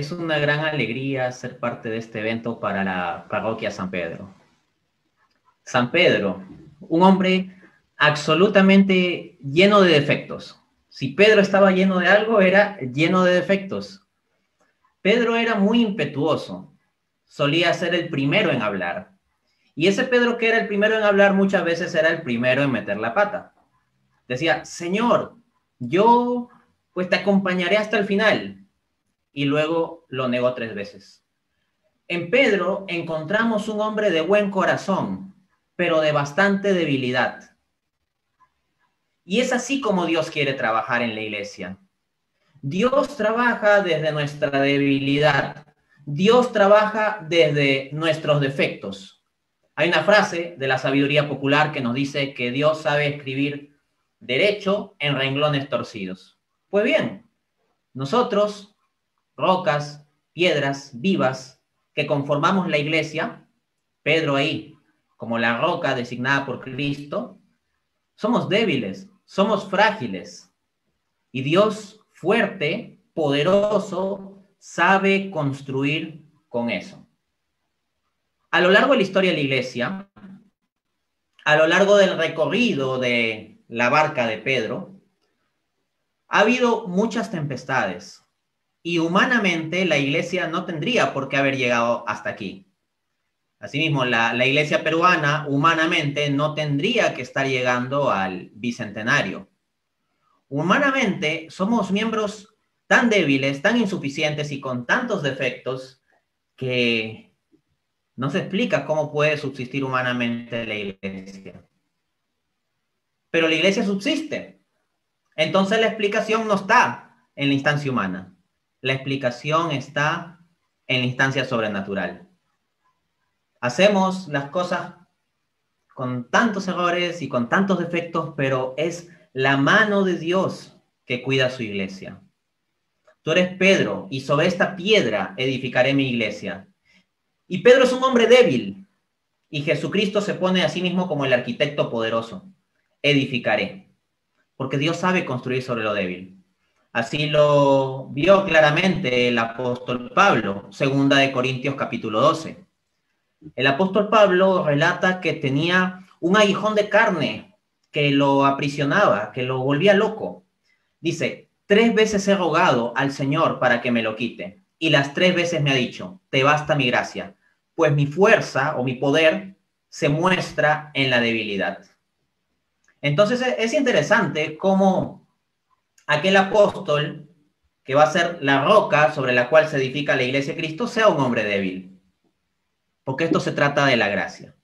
Es una gran alegría ser parte de este evento para la parroquia San Pedro. San Pedro, un hombre absolutamente lleno de defectos. Si Pedro estaba lleno de algo, era lleno de defectos. Pedro era muy impetuoso, solía ser el primero en hablar. Y ese Pedro que era el primero en hablar muchas veces era el primero en meter la pata. Decía, Señor, yo pues te acompañaré hasta el final. Y luego lo negó 3 veces. En Pedro encontramos un hombre de buen corazón, pero de bastante debilidad. Y es así como Dios quiere trabajar en la iglesia. Dios trabaja desde nuestra debilidad. Dios trabaja desde nuestros defectos. Hay una frase de la sabiduría popular que nos dice que Dios sabe escribir derecho en renglones torcidos. Pues bien, nosotros, rocas, piedras vivas, que conformamos la iglesia, Pedro ahí, como la roca designada por Cristo, somos débiles, somos frágiles. Y Dios fuerte, poderoso, sabe construir con eso. A lo largo de la historia de la iglesia, a lo largo del recorrido de la barca de Pedro, ha habido muchas tempestades y humanamente la iglesia no tendría por qué haber llegado hasta aquí. Asimismo, la iglesia peruana humanamente no tendría que estar llegando al bicentenario. Humanamente somos miembros tan débiles, tan insuficientes y con tantos defectos que no se explica cómo puede subsistir humanamente la iglesia. Pero la iglesia subsiste. Entonces la explicación no está en la instancia humana. La explicación está en la instancia sobrenatural. Hacemos las cosas con tantos errores y con tantos defectos, pero es la mano de Dios que cuida su iglesia. Tú eres Pedro, y sobre esta piedra edificaré mi iglesia. Y Pedro es un hombre débil, y Jesucristo se pone a sí mismo como el arquitecto poderoso. Edificaré, porque Dios sabe construir sobre lo débil. Así lo vio claramente el apóstol Pablo, 2 Corintios capítulo 12. El apóstol Pablo relata que tenía un aguijón de carne que lo aprisionaba, que lo volvía loco. Dice, 3 veces he rogado al Señor para que me lo quite, y las 3 veces me ha dicho, te basta mi gracia, pues mi fuerza o mi poder se muestra en la debilidad. Entonces es interesante cómo aquel apóstol que va a ser la roca sobre la cual se edifica la iglesia de Cristo sea un hombre débil, porque esto se trata de la gracia.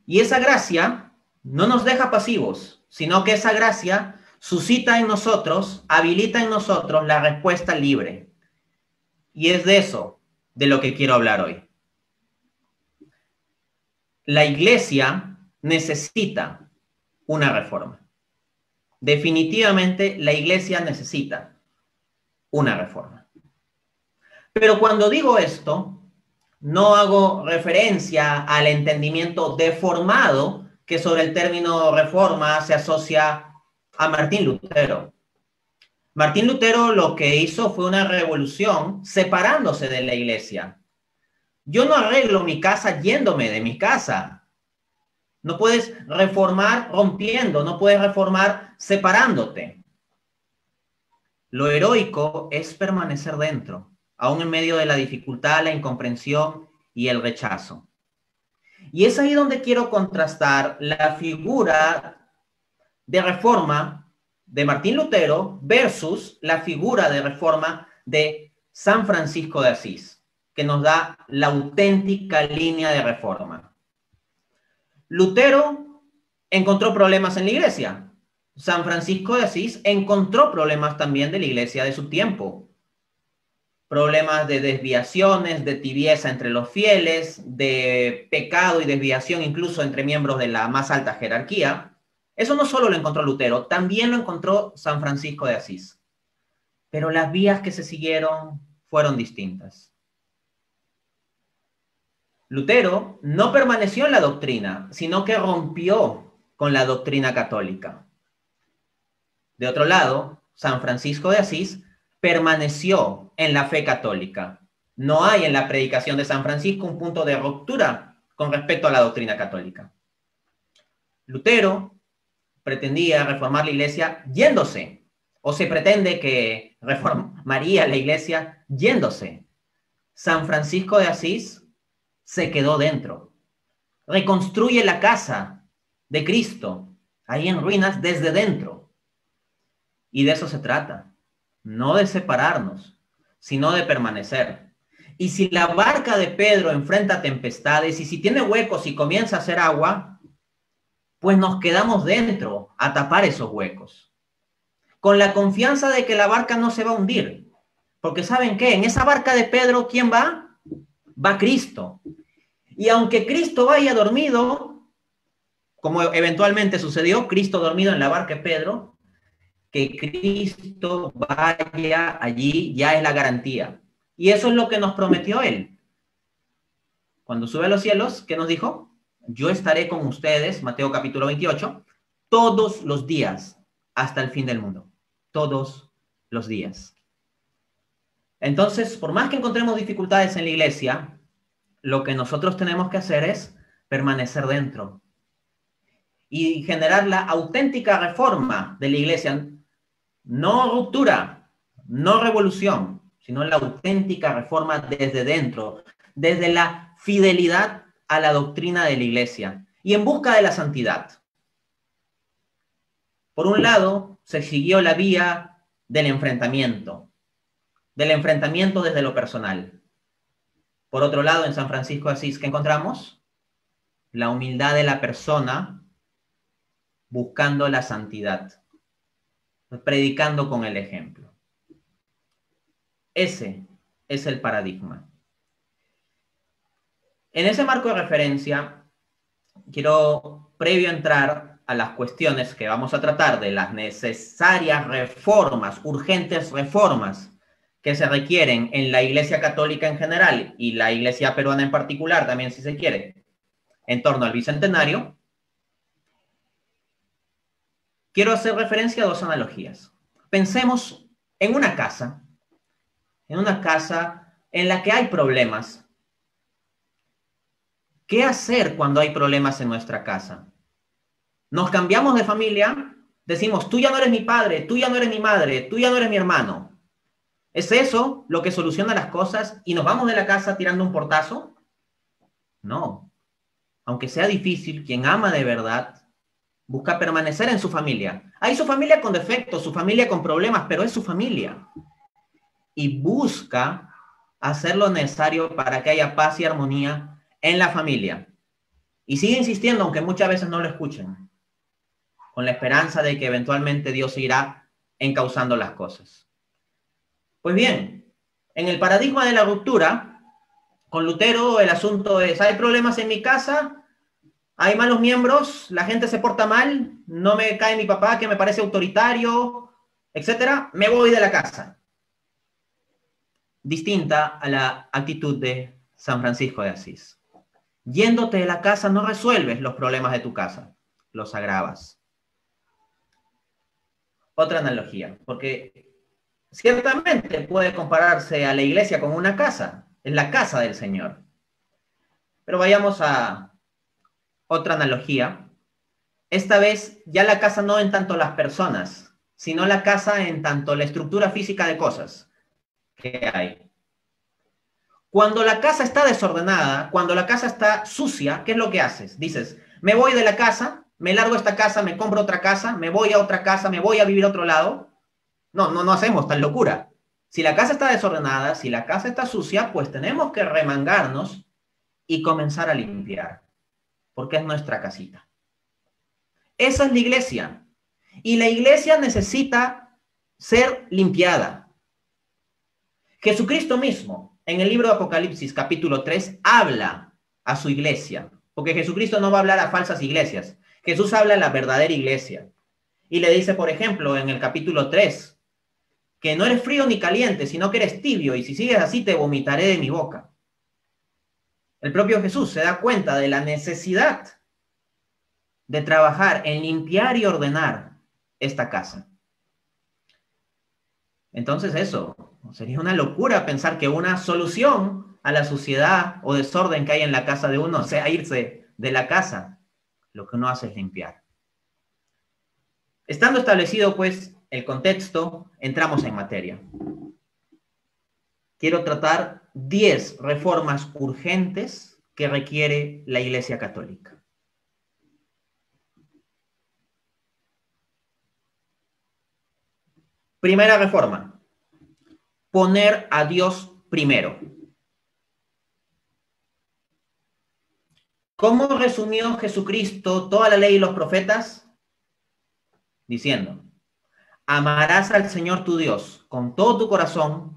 Y esa gracia no nos deja pasivos, sino que esa gracia suscita en nosotros, habilita en nosotros la respuesta libre. Y es de eso de lo que quiero hablar hoy. La iglesia necesita una reforma. Definitivamente la iglesia necesita una reforma. Pero cuando digo esto, no hago referencia al entendimiento deformado que sobre el término reforma se asocia a Martín Lutero. Martín Lutero lo que hizo fue una revolución separándose de la iglesia. Yo no arreglo mi casa yéndome de mi casa. No puedes reformar rompiendo, no puedes reformar separándote. Lo heroico es permanecer dentro, aún en medio de la dificultad, la incomprensión y el rechazo. Y es ahí donde quiero contrastar la figura de reforma de Martín Lutero versus la figura de reforma de San Francisco de Asís, que nos da la auténtica línea de reforma. Lutero encontró problemas en la iglesia. San Francisco de Asís encontró problemas también de la iglesia de su tiempo. Problemas de desviaciones, de tibieza entre los fieles, de pecado y desviación incluso entre miembros de la más alta jerarquía. Eso no solo lo encontró Lutero, también lo encontró San Francisco de Asís. Pero las vías que se siguieron fueron distintas. Lutero no permaneció en la doctrina, sino que rompió con la doctrina católica. De otro lado, San Francisco de Asís permaneció en la fe católica. No hay en la predicación de San Francisco un punto de ruptura con respecto a la doctrina católica. Lutero pretendía reformar la iglesia yéndose, o se pretende que reformaría la iglesia yéndose. San Francisco de Asís se quedó dentro. Reconstruye la casa de Cristo, ahí en ruinas, desde dentro. Y de eso se trata, no de separarnos, sino de permanecer. Y si la barca de Pedro enfrenta tempestades, y si tiene huecos y comienza a hacer agua, pues nos quedamos dentro a tapar esos huecos, con la confianza de que la barca no se va a hundir. Porque ¿saben qué? En esa barca de Pedro, ¿quién va? Va Cristo. Y aunque Cristo vaya dormido, como eventualmente sucedió, Cristo dormido en la barca de Pedro, que Cristo vaya allí ya es la garantía. Y eso es lo que nos prometió Él. Cuando sube a los cielos, ¿qué nos dijo? Yo estaré con ustedes, Mateo capítulo 28, todos los días hasta el fin del mundo. Todos los días. Entonces, por más que encontremos dificultades en la iglesia, lo que nosotros tenemos que hacer es permanecer dentro y generar la auténtica reforma de la iglesia. No ruptura, no revolución, sino la auténtica reforma desde dentro, desde la fidelidad a la doctrina de la iglesia y en busca de la santidad. Por un lado, se siguió la vía del enfrentamiento desde lo personal. Por otro lado, en San Francisco de Asís, ¿qué encontramos? La humildad de la persona buscando la santidad, predicando con el ejemplo. Ese es el paradigma. En ese marco de referencia, quiero, previo a entrar a las cuestiones que vamos a tratar de las necesarias reformas, urgentes reformas que se requieren en la Iglesia Católica en general y la Iglesia peruana en particular, también si se quiere, en torno al Bicentenario, quiero hacer referencia a dos analogías. Pensemos en una casa en la que hay problemas. ¿Qué hacer cuando hay problemas en nuestra casa? Nos cambiamos de familia, decimos, tú ya no eres mi padre, tú ya no eres mi madre, tú ya no eres mi hermano. ¿Es eso lo que soluciona las cosas y nos vamos de la casa tirando un portazo? No. Aunque sea difícil, quien ama de verdad busca permanecer en su familia. Hay su familia con defectos, su familia con problemas, pero es su familia. Y busca hacer lo necesario para que haya paz y armonía en la familia. Y sigue insistiendo, aunque muchas veces no lo escuchen, con la esperanza de que eventualmente Dios irá encauzando las cosas. Pues bien, en el paradigma de la ruptura, con Lutero el asunto es, hay problemas en mi casa, hay malos miembros, la gente se porta mal, no me cae mi papá que me parece autoritario, etcétera, me voy de la casa. Distinta a la actitud de San Francisco de Asís. Yéndote de la casa no resuelves los problemas de tu casa, los agravas. Otra analogía, porque ciertamente puede compararse a la iglesia con una casa, es la casa del Señor. Pero vayamos a otra analogía. Esta vez ya la casa no en tanto las personas, sino la casa en tanto la estructura física de cosas que hay. Cuando la casa está desordenada, cuando la casa está sucia, ¿qué es lo que haces? Dices, me voy de la casa, me largo esta casa, me compro otra casa, me voy a otra casa, me voy a vivir a otro lado. No hacemos tal locura. Si la casa está desordenada, si la casa está sucia, pues tenemos que remangarnos y comenzar a limpiar, porque es nuestra casita. Esa es la iglesia. Y la iglesia necesita ser limpiada. Jesucristo mismo, en el libro de Apocalipsis, capítulo 3, habla a su iglesia, porque Jesucristo no va a hablar a falsas iglesias. Jesús habla a la verdadera iglesia. Y le dice, por ejemplo, en el capítulo 3, que no eres frío ni caliente, sino que eres tibio, y si sigues así te vomitaré de mi boca. El propio Jesús se da cuenta de la necesidad de trabajar en limpiar y ordenar esta casa. Entonces eso, sería una locura pensar que una solución a la suciedad o desorden que hay en la casa de uno sea irse de la casa. Lo que uno hace es limpiar. Estando establecido, pues, el contexto, entramos en materia. Quiero tratar 10 reformas urgentes que requiere la Iglesia Católica. Primera reforma, poner a Dios primero. ¿Cómo resumió Jesucristo toda la ley y los profetas? Diciendo, amarás al Señor tu Dios con todo tu corazón,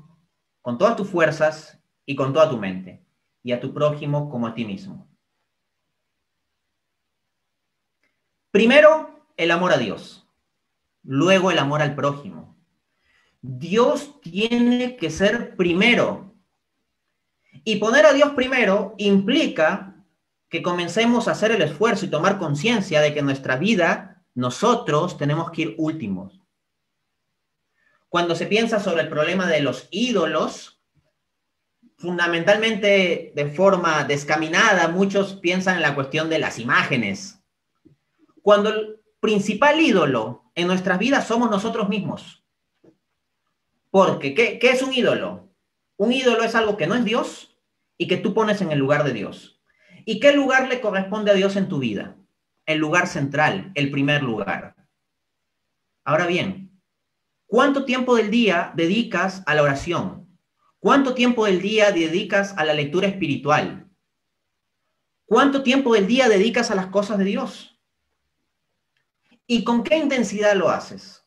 con todas tus fuerzas y con toda tu mente, y a tu prójimo como a ti mismo. Primero, el amor a Dios, luego el amor al prójimo. Dios tiene que ser primero. Y poner a Dios primero implica que comencemos a hacer el esfuerzo y tomar conciencia de que en nuestra vida nosotros tenemos que ir últimos. Cuando se piensa sobre el problema de los ídolos, fundamentalmente de forma descaminada, muchos piensan en la cuestión de las imágenes. Cuando el principal ídolo en nuestras vidas somos nosotros mismos. Porque, ¿qué es un ídolo? Un ídolo es algo que no es Dios y que tú pones en el lugar de Dios. ¿Y qué lugar le corresponde a Dios en tu vida? El lugar central, el primer lugar. Ahora bien, ¿cuánto tiempo del día dedicas a la oración? ¿Cuánto tiempo del día dedicas a la lectura espiritual? ¿Cuánto tiempo del día dedicas a las cosas de Dios? ¿Y con qué intensidad lo haces?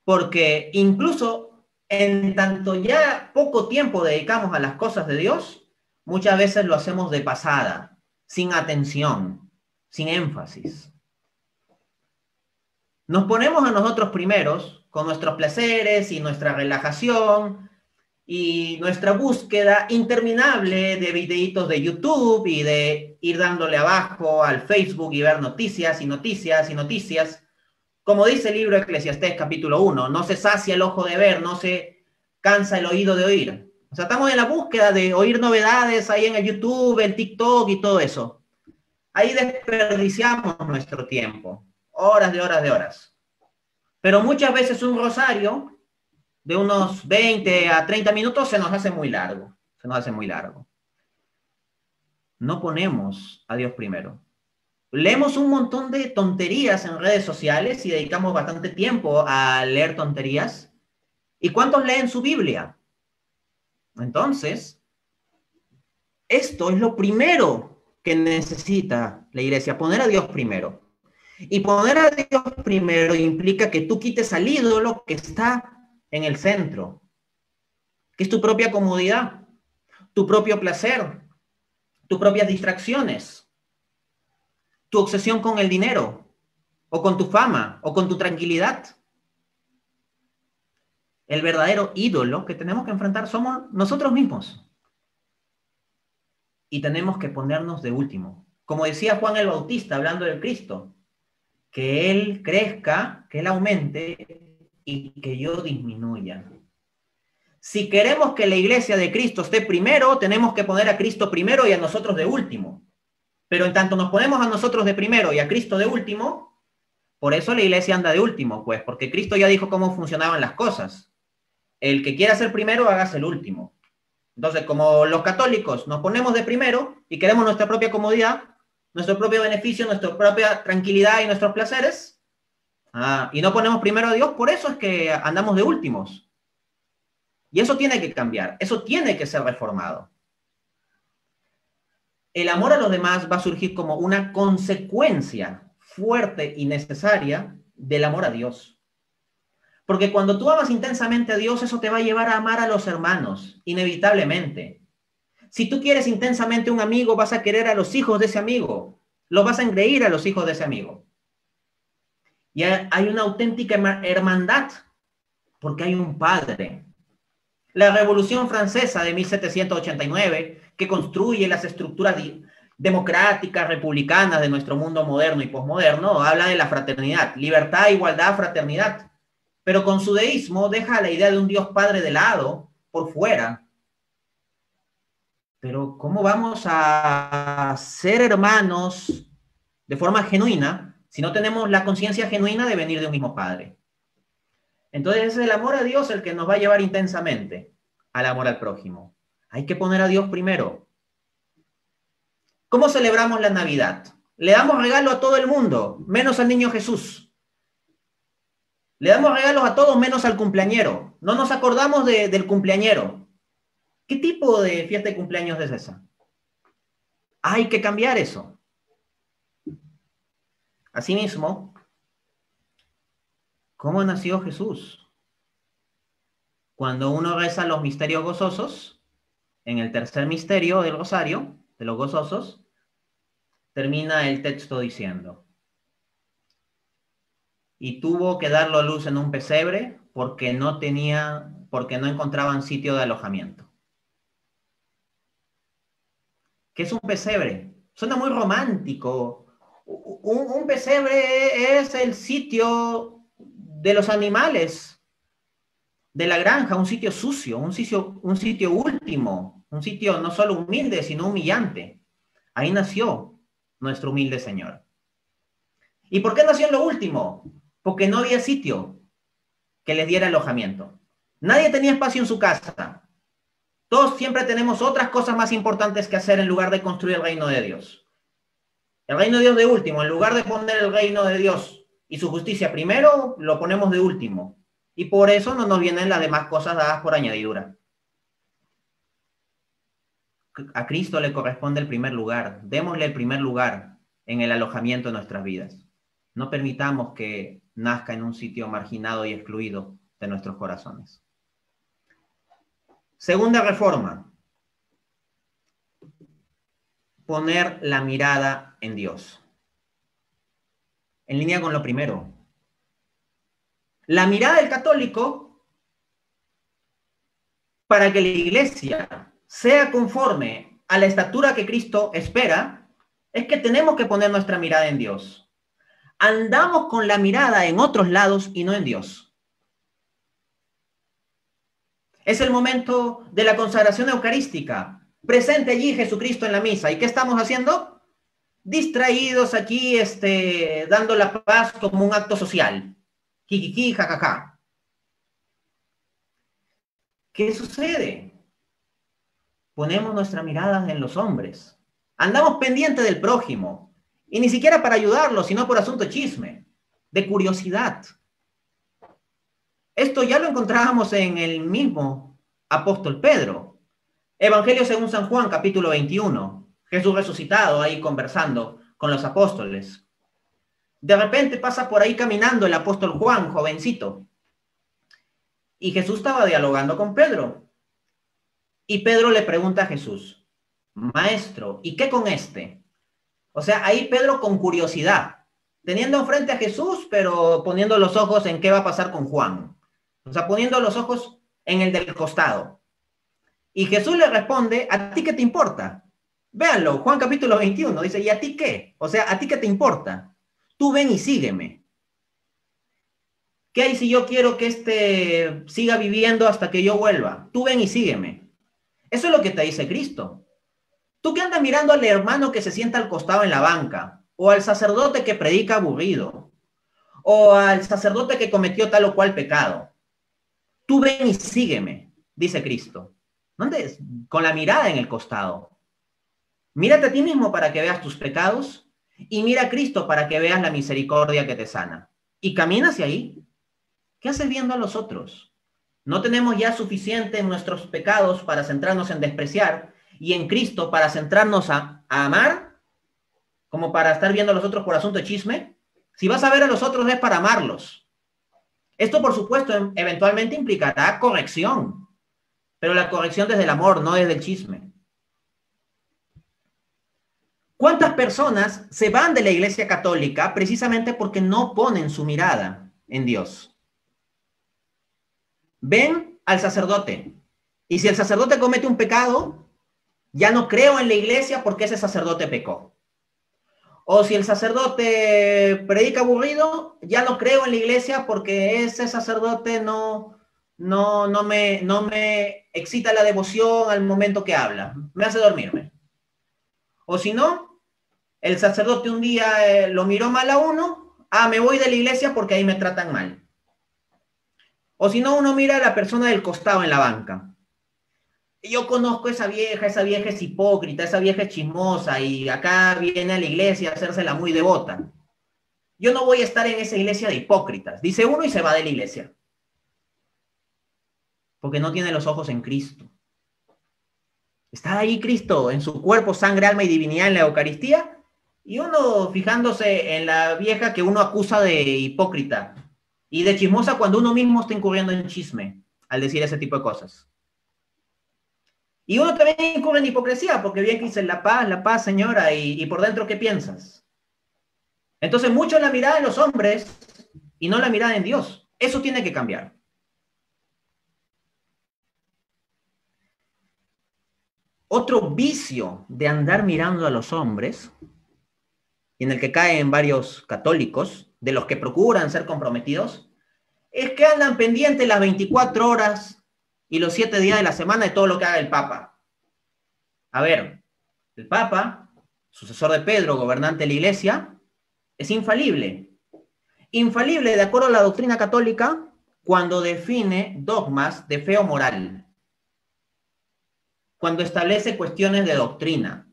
Porque incluso en tanto ya poco tiempo dedicamos a las cosas de Dios, muchas veces lo hacemos de pasada, sin atención, sin énfasis. Nos ponemos a nosotros primeros con nuestros placeres y nuestra relajación y nuestra búsqueda interminable de videitos de YouTube y de ir dándole abajo al Facebook y ver noticias y noticias y noticias. Como dice el libro Eclesiastés capítulo 1, no se sacia el ojo de ver, no se cansa el oído de oír. O sea, estamos en la búsqueda de oír novedades ahí en el YouTube, el TikTok y todo eso. Ahí desperdiciamos nuestro tiempo, horas de horas de horas. Pero muchas veces un rosario de unos 20 a 30 minutos se nos hace muy largo. Se nos hace muy largo. No ponemos a Dios primero. Leemos un montón de tonterías en redes sociales y dedicamos bastante tiempo a leer tonterías. ¿Y cuántos leen su Biblia? Entonces, esto es lo primero que necesita la iglesia, poner a Dios primero. Y poner a Dios primero implica que tú quites al ídolo que está en el centro, que es tu propia comodidad, tu propio placer, tus propias distracciones, tu obsesión con el dinero, o con tu fama, o con tu tranquilidad. El verdadero ídolo que tenemos que enfrentar somos nosotros mismos. Y tenemos que ponernos de último. Como decía Juan el Bautista hablando del Cristo, que Él crezca, que Él aumente y que yo disminuya. Si queremos que la iglesia de Cristo esté primero, tenemos que poner a Cristo primero y a nosotros de último. Pero en tanto nos ponemos a nosotros de primero y a Cristo de último, por eso la iglesia anda de último, pues, porque Cristo ya dijo cómo funcionaban las cosas. El que quiera ser primero, hágase el último. Entonces, como los católicos nos ponemos de primero y queremos nuestra propia comodidad, nuestro propio beneficio, nuestra propia tranquilidad y nuestros placeres, y no ponemos primero a Dios, por eso es que andamos de últimos. Y eso tiene que cambiar, eso tiene que ser reformado. El amor a los demás va a surgir como una consecuencia fuerte y necesaria del amor a Dios. Porque cuando tú amas intensamente a Dios, eso te va a llevar a amar a los hermanos, inevitablemente. Si tú quieres intensamente un amigo, vas a querer a los hijos de ese amigo. Los vas a engreír a los hijos de ese amigo. Y hay una auténtica hermandad, porque hay un padre. La Revolución Francesa de 1789, que construye las estructuras democráticas, republicanas de nuestro mundo moderno y posmoderno, habla de la fraternidad, libertad, igualdad, fraternidad. pero con su deísmo deja la idea de un Dios Padre de lado, por fuera. Pero ¿cómo vamos a ser hermanos de forma genuina si no tenemos la conciencia genuina de venir de un mismo Padre? Entonces es el amor a Dios el que nos va a llevar intensamente al amor al prójimo. Hay que poner a Dios primero. ¿Cómo celebramos la Navidad? Le damos regalo a todo el mundo, menos al niño Jesús. Le damos regalos a todos menos al cumpleañero. No nos acordamos del cumpleañero. ¿Qué tipo de fiesta de cumpleaños es esa? Hay que cambiar eso. Asimismo, ¿cómo nació Jesús? Cuando uno reza los misterios gozosos, en el tercer misterio del rosario, de los gozosos, termina el texto diciendo: y tuvo que darlo a luz en un pesebre porque no encontraban sitio de alojamiento. ¿Qué es un pesebre? Suena muy romántico. Un pesebre es el sitio de los animales, de la granja, un sitio sucio, un sitio último, un sitio no solo humilde, sino humillante. Ahí nació nuestro humilde Señor. ¿Y por qué nació en lo último? Porque no había sitio que les diera alojamiento. Nadie tenía espacio en su casa. Todos siempre tenemos otras cosas más importantes que hacer en lugar de construir el reino de Dios. El reino de Dios de último, en lugar de poner el reino de Dios y su justicia primero, lo ponemos de último. Y por eso no nos vienen las demás cosas dadas por añadidura. A Cristo le corresponde el primer lugar. Démosle el primer lugar en el alojamiento de nuestras vidas. No permitamos que nazca en un sitio marginado y excluido de nuestros corazones. Segunda reforma: poner la mirada en Dios. En línea con lo primero. La mirada del católico, para que la iglesia sea conforme a la estatura que Cristo espera, es que tenemos que poner nuestra mirada en Dios. Andamos con la mirada en otros lados y no en Dios. Es el momento de la consagración eucarística. Presente allí Jesucristo en la misa. ¿Y qué estamos haciendo? Distraídos aquí, dando la paz como un acto social. Jijiji, jajaja. ¿Qué sucede? Ponemos nuestra mirada en los hombres. Andamos pendiente del prójimo. Y ni siquiera para ayudarlo, sino por asunto chisme, de curiosidad. Esto ya lo encontrábamos en el mismo apóstol Pedro. Evangelio según San Juan, capítulo 21. Jesús resucitado ahí conversando con los apóstoles. De repente pasa por ahí caminando el apóstol Juan, jovencito. Y Jesús estaba dialogando con Pedro. Y Pedro le pregunta a Jesús: Maestro, ¿y qué con este? O sea, ahí Pedro con curiosidad, teniendo enfrente a Jesús, pero poniendo los ojos en qué va a pasar con Juan. O sea, poniendo los ojos en el del costado. Y Jesús le responde: ¿a ti qué te importa? Véanlo, Juan capítulo 21, dice: ¿y a ti qué? O sea, ¿a ti qué te importa? Tú ven y sígueme. ¿Qué hay si yo quiero que siga viviendo hasta que yo vuelva? Tú ven y sígueme. Eso es lo que te dice Cristo. Tú que andas mirando al hermano que se sienta al costado en la banca, o al sacerdote que predica aburrido, o al sacerdote que cometió tal o cual pecado. Tú ven y sígueme, dice Cristo. No andes con la mirada en el costado. Mírate a ti mismo para que veas tus pecados y mira a Cristo para que veas la misericordia que te sana. Y camina hacia ahí. ¿Qué haces viendo a los otros? ¿No tenemos ya suficiente en nuestros pecados para centrarnos en despreciar y en Cristo para centrarnos a amar, como para estar viendo a los otros por asunto de chisme? Si vas a ver a los otros es para amarlos. Esto, por supuesto, eventualmente implicará corrección, pero la corrección desde el amor, no desde el chisme. ¿Cuántas personas se van de la Iglesia Católica precisamente porque no ponen su mirada en Dios? Ven al sacerdote, y si el sacerdote comete un pecado, ya no creo en la iglesia porque ese sacerdote pecó. O si el sacerdote predica aburrido, ya no creo en la iglesia porque ese sacerdote no me excita la devoción al momento que habla. Me hace dormirme. O si no, el sacerdote un día lo miró mal a uno. Ah, me voy de la iglesia porque ahí me tratan mal. O si no, uno mira a la persona del costado en la banca. Yo conozco a esa vieja es hipócrita, esa vieja es chismosa y acá viene a la iglesia a hacérsela muy devota. Yo no voy a estar en esa iglesia de hipócritas, dice uno y se va de la iglesia. Porque no tiene los ojos en Cristo. Está ahí Cristo en su cuerpo, sangre, alma y divinidad en la Eucaristía. Y uno fijándose en la vieja que uno acusa de hipócrita y de chismosa cuando uno mismo está incurriendo en chisme al decir ese tipo de cosas. Y uno también incurre en hipocresía, porque bien que dice la paz, señora, y por dentro, ¿qué piensas? Entonces, mucho la mirada en los hombres y no la mirada en Dios. Eso tiene que cambiar. Otro vicio de andar mirando a los hombres, y en el que caen varios católicos, de los que procuran ser comprometidos, es que andan pendientes las 24 horas y los 7 días de la semana de todo lo que haga el Papa. A ver, el Papa, sucesor de Pedro, gobernante de la Iglesia, es infalible. Infalible de acuerdo a la doctrina católica cuando define dogmas de fe o moral, cuando establece cuestiones de doctrina.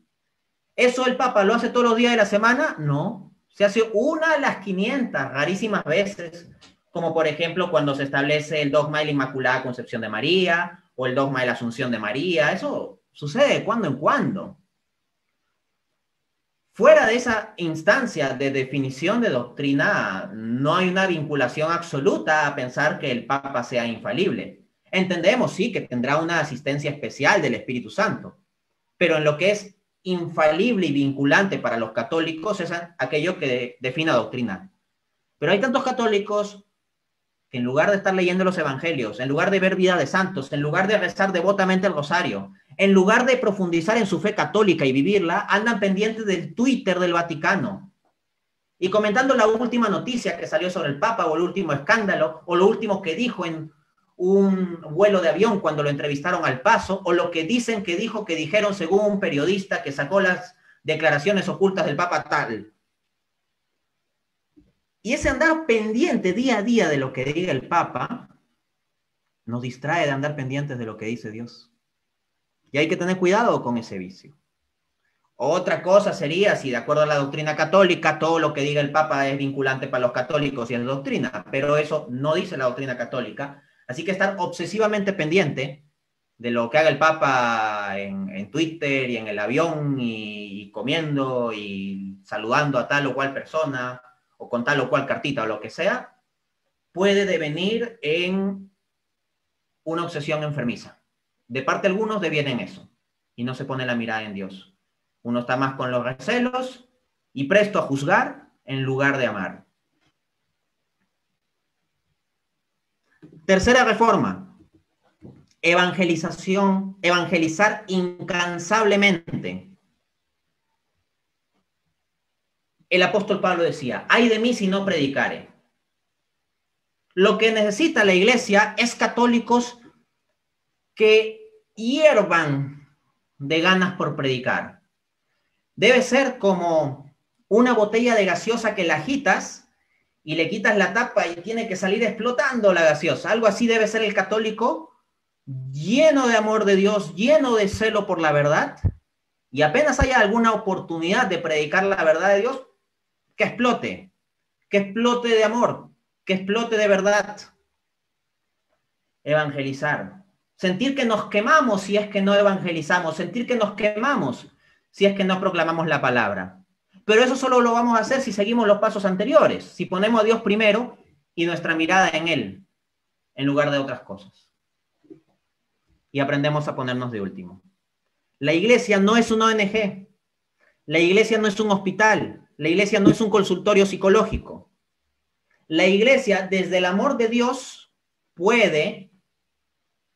¿Eso el Papa lo hace todos los días de la semana? No. Se hace una a las 500, rarísimas veces, como por ejemplo cuando se establece el dogma de la Inmaculada Concepción de María o el dogma de la Asunción de María. Eso sucede de cuando en cuando. Fuera de esa instancia de definición de doctrina, no hay una vinculación absoluta a pensar que el Papa sea infalible. Entendemos, sí, que tendrá una asistencia especial del Espíritu Santo, pero en lo que es infalible y vinculante para los católicos es aquello que defina doctrina. Pero hay tantos católicos que en lugar de estar leyendo los evangelios, en lugar de ver vida de santos, en lugar de rezar devotamente el rosario, en lugar de profundizar en su fe católica y vivirla, andan pendientes del Twitter del Vaticano y comentando la última noticia que salió sobre el Papa o el último escándalo o lo último que dijo en un vuelo de avión cuando lo entrevistaron al paso, o lo que dicen que dijo, que dijeron según un periodista que sacó las declaraciones ocultas del Papa tal. Y ese andar pendiente día a día de lo que diga el Papa nos distrae de andar pendientes de lo que dice Dios. Y hay que tener cuidado con ese vicio. Otra cosa sería, si de acuerdo a la doctrina católica, todo lo que diga el Papa es vinculante para los católicos y es doctrina, pero eso no dice la doctrina católica. Así que estar obsesivamente pendiente de lo que haga el Papa en Twitter y en el avión y comiendo y saludando a tal o cual persona o con tal o cual cartita o lo que sea, puede devenir en una obsesión enfermiza. De parte de algunos deviene en eso y no se pone la mirada en Dios. Uno está más con los recelos y presto a juzgar en lugar de amar. Tercera reforma, evangelización, evangelizar incansablemente. El apóstol Pablo decía, ay de mí si no predicare. Lo que necesita la iglesia es católicos que hiervan de ganas por predicar. Debe ser como una botella de gaseosa que la agitas y le quitas la tapa y tiene que salir explotando la gaseosa. Algo así debe ser el católico, lleno de amor de Dios, lleno de celo por la verdad, y apenas haya alguna oportunidad de predicar la verdad de Dios, que explote de amor, que explote de verdad. Evangelizar. Sentir que nos quemamos si es que no evangelizamos, sentir que nos quemamos si es que no proclamamos la palabra. Pero eso solo lo vamos a hacer si seguimos los pasos anteriores, si ponemos a Dios primero y nuestra mirada en Él, en lugar de otras cosas. Y aprendemos a ponernos de último. La iglesia no es una ONG, la iglesia no es un hospital, la iglesia no es un consultorio psicológico. La iglesia, desde el amor de Dios, puede,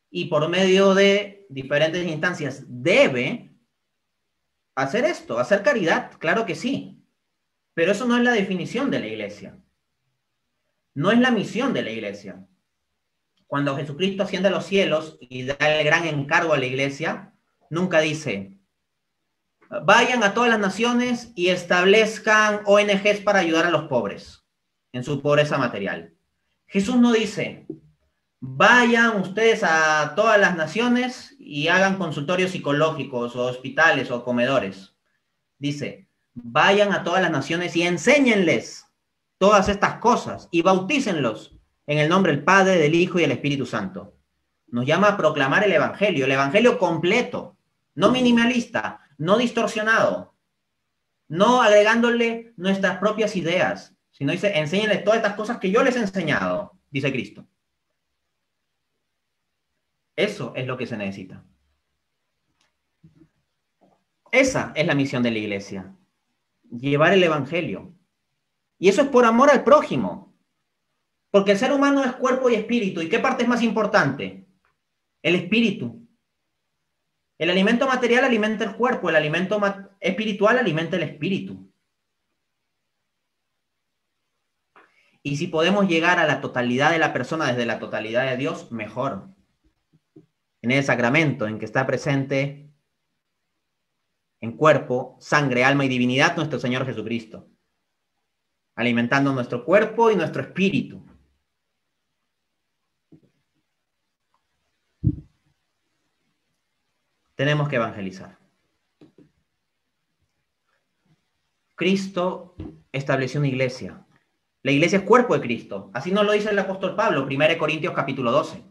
y por medio de diferentes instancias, debe hacer esto, hacer caridad, claro que sí. Pero eso no es la definición de la iglesia. No es la misión de la iglesia. Cuando Jesucristo asciende a los cielos y da el gran encargo a la iglesia, nunca dice, vayan a todas las naciones y establezcan ONGs para ayudar a los pobres en su pobreza material. Jesús no dice, vayan ustedes a todas las naciones y hagan consultorios psicológicos o hospitales o comedores. Dice, vayan a todas las naciones y enséñenles todas estas cosas y bautícenlos en el nombre del Padre, del Hijo y del Espíritu Santo. Nos llama a proclamar el evangelio completo, no minimalista, no distorsionado, no agregándole nuestras propias ideas, sino dice, enséñenles todas estas cosas que yo les he enseñado, dice Cristo. Eso es lo que se necesita. Esa es la misión de la iglesia, llevar el evangelio. Y eso es por amor al prójimo, porque el ser humano es cuerpo y espíritu. ¿Y qué parte es más importante? El espíritu. El alimento material alimenta el cuerpo, el alimento espiritual alimenta el espíritu. Y si podemos llegar a la totalidad de la persona desde la totalidad de Dios, mejor. En el sacramento en que está presente en cuerpo, sangre, alma y divinidad nuestro Señor Jesucristo, alimentando nuestro cuerpo y nuestro espíritu. Tenemos que evangelizar. Cristo estableció una iglesia. La iglesia es cuerpo de Cristo. Así nos lo dice el apóstol Pablo, 1 Corintios capítulo 12.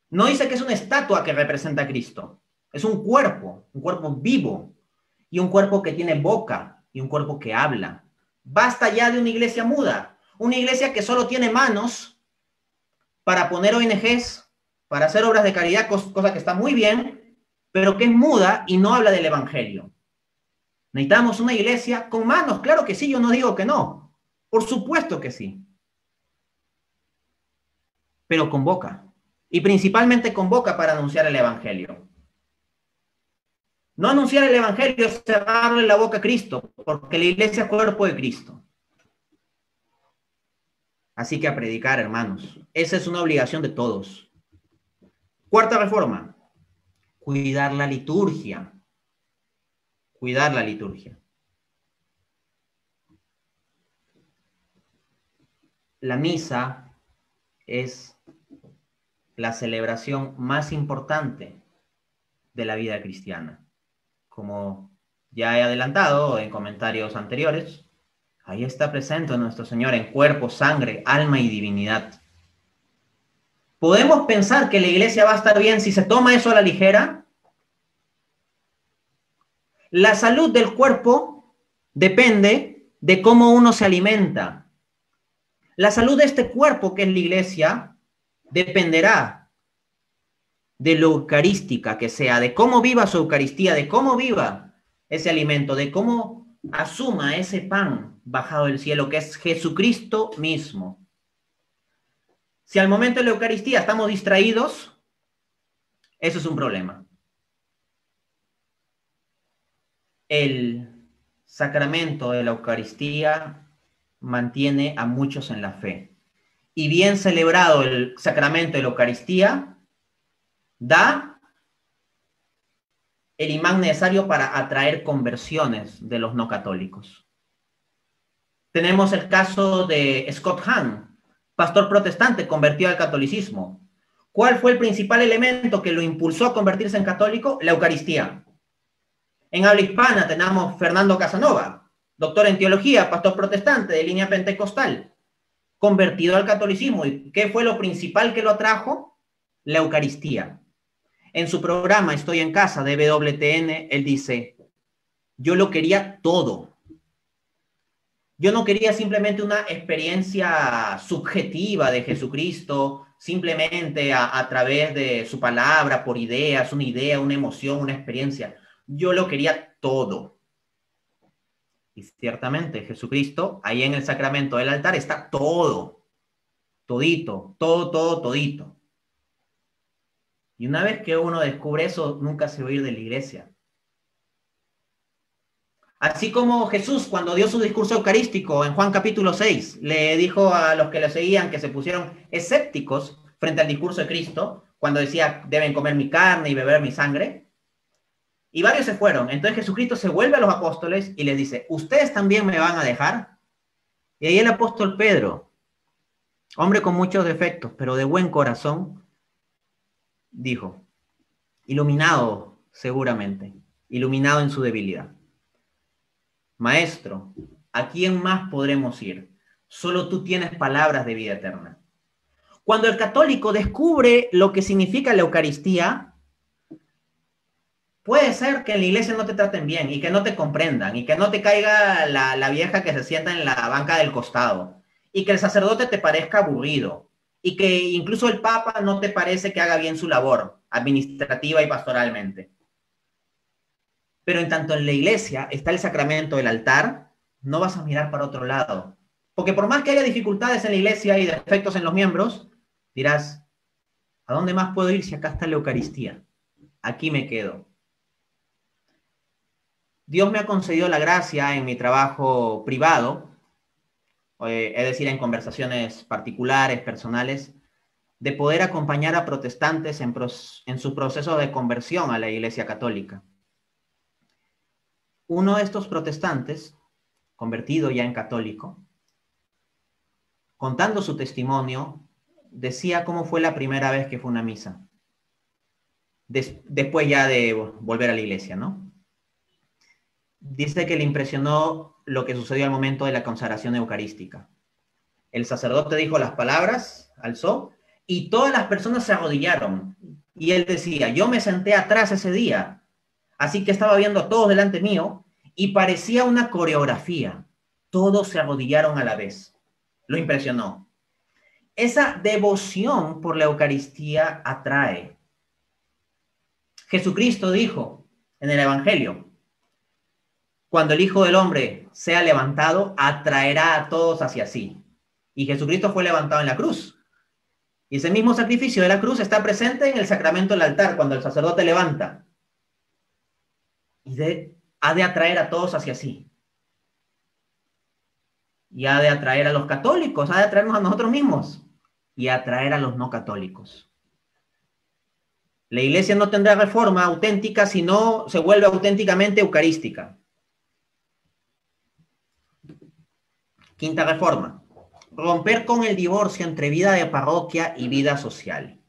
No dice que es una estatua que representa a Cristo. Es un cuerpo vivo y un cuerpo que tiene boca y un cuerpo que habla. Basta ya de una iglesia muda, una iglesia que solo tiene manos para poner ONGs, para hacer obras de caridad, cosa que está muy bien, pero que es muda y no habla del evangelio. Necesitamos una iglesia con manos, claro que sí, yo no digo que no, por supuesto que sí, pero con boca, y principalmente con boca para anunciar el evangelio. No anunciar el evangelio es cerrarle la boca a Cristo, porque la iglesia es cuerpo de Cristo. Así que a predicar, hermanos. Esa es una obligación de todos. Cuarta reforma. Cuidar la liturgia. Cuidar la liturgia. La misa es la celebración más importante de la vida cristiana. Como ya he adelantado en comentarios anteriores, ahí está presente nuestro Señor en cuerpo, sangre, alma y divinidad. ¿Podemos pensar que la iglesia va a estar bien si se toma eso a la ligera? La salud del cuerpo depende de cómo uno se alimenta. La salud de este cuerpo, que es la iglesia, dependerá de lo eucarística que sea, de cómo viva su Eucaristía, de cómo viva ese alimento, de cómo asuma ese pan bajado del cielo, que es Jesucristo mismo. Si al momento de la Eucaristía estamos distraídos, eso es un problema. El sacramento de la Eucaristía mantiene a muchos en la fe. Y bien celebrado el sacramento de la Eucaristía, da el imán necesario para atraer conversiones de los no católicos. Tenemos el caso de Scott Hahn, pastor protestante convertido al catolicismo. ¿Cuál fue el principal elemento que lo impulsó a convertirse en católico? La Eucaristía. En habla hispana tenemos Fernando Casanova, doctor en teología, pastor protestante de línea pentecostal, convertido al catolicismo. ¿Y qué fue lo principal que lo atrajo? La Eucaristía. En su programa Estoy en Casa de WTN, él dice, yo lo quería todo. Yo no quería simplemente una experiencia subjetiva de Jesucristo, simplemente a través de su palabra, por ideas, una idea, una emoción, una experiencia. Yo lo quería todo. Y ciertamente Jesucristo, ahí en el sacramento del altar, está todo, todito, todito. Y una vez que uno descubre eso, nunca se va a ir de la iglesia. Así como Jesús, cuando dio su discurso eucarístico en Juan capítulo 6, le dijo a los que le seguían que se pusieron escépticos frente al discurso de Cristo, cuando decía, deben comer mi carne y beber mi sangre. Y varios se fueron. Entonces Jesucristo se vuelve a los apóstoles y les dice, ¿ustedes también me van a dejar? Y ahí el apóstol Pedro, hombre con muchos defectos, pero de buen corazón, dijo, iluminado seguramente, iluminado en su debilidad. Maestro, ¿a quién más podremos ir? Solo tú tienes palabras de vida eterna. Cuando el católico descubre lo que significa la Eucaristía, puede ser que en la iglesia no te traten bien y que no te comprendan y que no te caiga la vieja que se sienta en la banca del costado y que el sacerdote te parezca aburrido y que incluso el papa no te parece que haga bien su labor administrativa y pastoralmente. Pero en tanto en la iglesia está el sacramento del altar, no vas a mirar para otro lado. Porque por más que haya dificultades en la iglesia y defectos en los miembros, dirás, ¿a dónde más puedo ir si acá está la Eucaristía? Aquí me quedo. Dios me ha concedido la gracia en mi trabajo privado, es decir, en conversaciones particulares, personales, de poder acompañar a protestantes en su proceso de conversión a la Iglesia Católica. Uno de estos protestantes, convertido ya en católico, contando su testimonio, decía cómo fue la primera vez que fue a una misa, después ya de volver a la iglesia, ¿no? Dice que le impresionó lo que sucedió al momento de la consagración eucarística. El sacerdote dijo las palabras, alzó, y todas las personas se arrodillaron. Y él decía, yo me senté atrás ese día, así que estaba viendo a todos delante mío, y parecía una coreografía. Todos se arrodillaron a la vez. Lo impresionó. Esa devoción por la Eucaristía atrae. Jesucristo dijo en el Evangelio, cuando el Hijo del Hombre sea levantado, atraerá a todos hacia sí. Y Jesucristo fue levantado en la cruz. Y ese mismo sacrificio de la cruz está presente en el sacramento del altar, cuando el sacerdote levanta. Y ha de atraer a todos hacia sí. Y ha de atraer a los católicos, ha de atraernos a nosotros mismos. Y atraer a los no católicos. La iglesia no tendrá reforma auténtica si no se vuelve auténticamente eucarística. Quinta reforma. Romper con el divorcio entre vida de parroquia y vida social.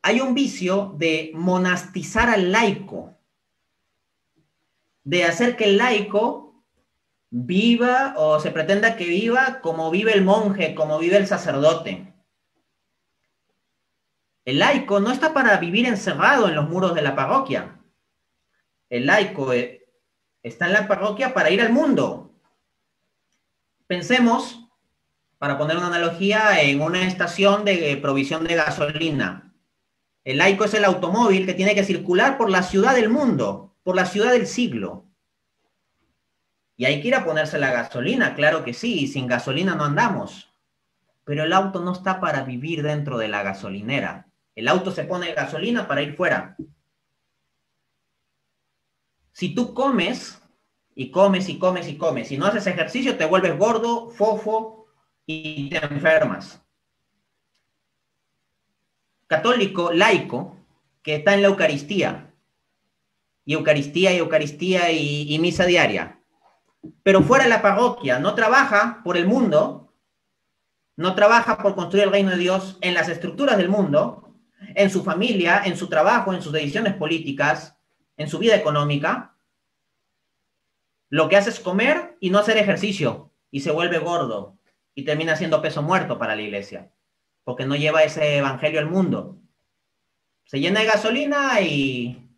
Hay un vicio de monastizar al laico, de hacer que el laico viva o se pretenda que viva como vive el monje, como vive el sacerdote. El laico no está para vivir encerrado en los muros de la parroquia. El laico está en la parroquia para ir al mundo. Pensemos, para poner una analogía, en una estación de provisión de gasolina. El laico es el automóvil que tiene que circular por la ciudad del mundo, por la ciudad del siglo. Y hay que ir a ponerse la gasolina, claro que sí, y sin gasolina no andamos. Pero el auto no está para vivir dentro de la gasolinera. El auto se pone gasolina para ir fuera. Si tú comes, y comes, y comes, y comes, y no haces ejercicio, te vuelves gordo, fofo, y te enfermas. Católico, laico, que está en la Eucaristía, y Eucaristía, y Eucaristía, y misa diaria, pero fuera de la parroquia, no trabaja por el mundo, no trabaja por construir el reino de Dios en las estructuras del mundo, en su familia, en su trabajo, en sus decisiones políticas, en su vida económica, lo que hace es comer y no hacer ejercicio, y se vuelve gordo, y termina siendo peso muerto para la iglesia, porque no lleva ese evangelio al mundo. Se llena de gasolina y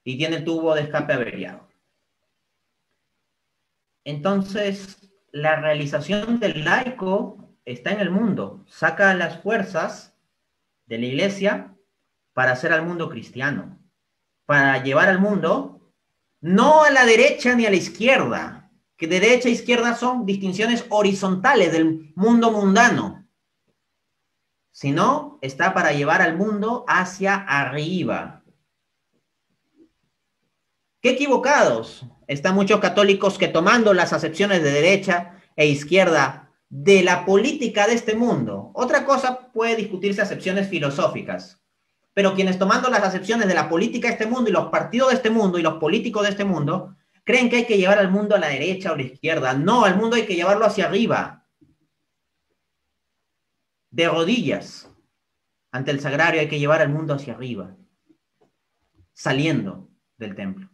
tiene el tubo de escape averiado. Entonces, la realización del laico está en el mundo. Saca las fuerzas de la iglesia para hacer al mundo cristiano, para llevar al mundo no a la derecha ni a la izquierda, que derecha e izquierda son distinciones horizontales del mundo mundano, sino está para llevar al mundo hacia arriba. Qué equivocados están muchos católicos que, tomando las acepciones de derecha e izquierda de la política de este mundo, otra cosa puede discutirse acepciones filosóficas, pero quienes, tomando las acepciones de la política de este mundo y los partidos de este mundo y los políticos de este mundo, creen que hay que llevar al mundo a la derecha o a la izquierda. No, al mundo hay que llevarlo hacia arriba, de rodillas. Ante el sagrario hay que llevar al mundo hacia arriba, saliendo del templo.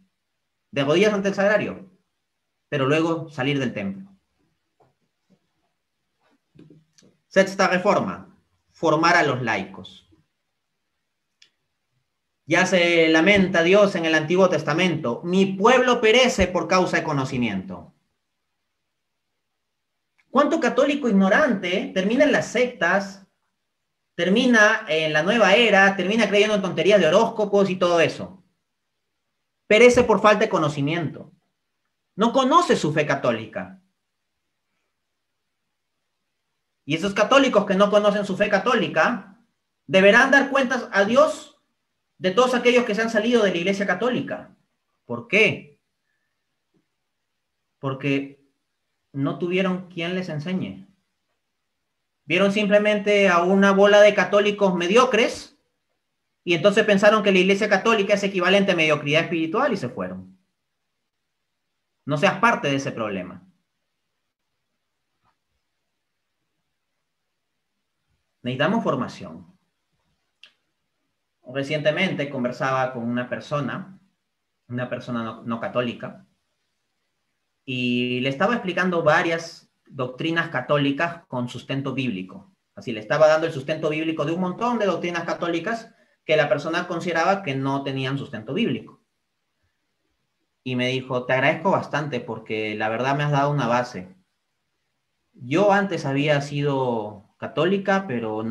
De rodillas ante el sagrario, pero luego salir del templo. Sexta reforma, formar a los laicos. Ya se lamenta Dios en el Antiguo Testamento: mi pueblo perece por causa de conocimiento. ¿Cuánto católico ignorante termina en las sectas, termina en la nueva era, termina creyendo en tonterías de horóscopos y todo eso? Perece por falta de conocimiento. No conoce su fe católica. Y esos católicos que no conocen su fe católica deberán dar cuentas a Dios de todos aquellos que se han salido de la Iglesia Católica. ¿Por qué? Porque no tuvieron quien les enseñe. Vieron simplemente a una bola de católicos mediocres y entonces pensaron que la Iglesia Católica es equivalente a mediocridad espiritual y se fueron. No seas parte de ese problema. Necesitamos formación. Recientemente conversaba con una persona no católica, y le estaba explicando varias doctrinas católicas con sustento bíblico. Así le estaba dando el sustento bíblico de un montón de doctrinas católicas que la persona consideraba que no tenían sustento bíblico. Y me dijo: te agradezco bastante porque la verdad me has dado una base. Yo antes había sido católica, pero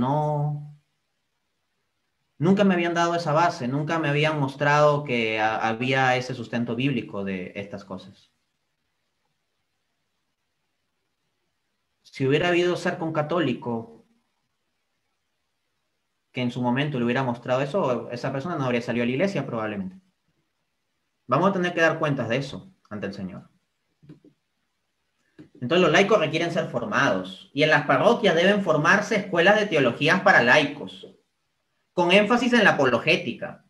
nunca me habían dado esa base, nunca me habían mostrado que había ese sustento bíblico de estas cosas. Si hubiera habido cerca un católico que en su momento le hubiera mostrado eso, esa persona no habría salido a la iglesia probablemente. Vamos a tener que dar cuentas de eso ante el Señor. Entonces los laicos requieren ser formados, y en las parroquias deben formarse escuelas de teologías para laicos, con énfasis en la apologética,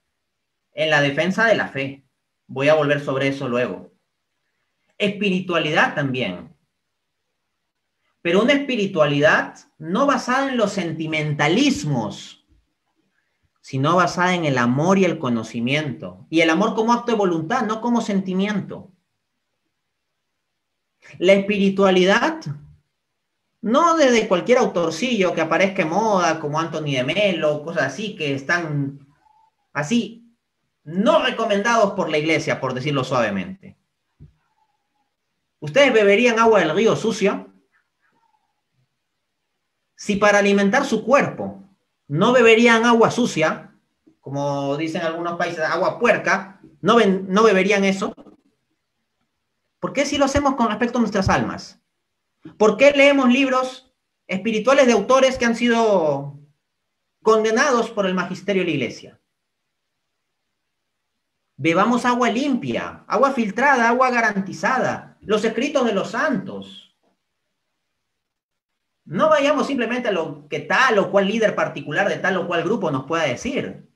en la defensa de la fe. Voy a volver sobre eso luego. Espiritualidad también. Pero una espiritualidad no basada en los sentimentalismos, sino basada en el amor y el conocimiento. Y el amor como acto de voluntad, no como sentimiento. La espiritualidad, no desde cualquier autorcillo que aparezca en moda, como Anthony de Melo, cosas así, que están así, no recomendados por la iglesia, por decirlo suavemente. ¿Ustedes beberían agua del río sucia? Si para alimentar su cuerpo no beberían agua sucia, como dicen algunos países, agua puerca, no beberían eso. ¿Por qué si lo hacemos con respecto a nuestras almas? ¿Por qué leemos libros espirituales de autores que han sido condenados por el magisterio de la iglesia? Bebamos agua limpia, agua filtrada, agua garantizada, los escritos de los santos. No vayamos simplemente a lo que tal o cual líder particular de tal o cual grupo nos pueda decir,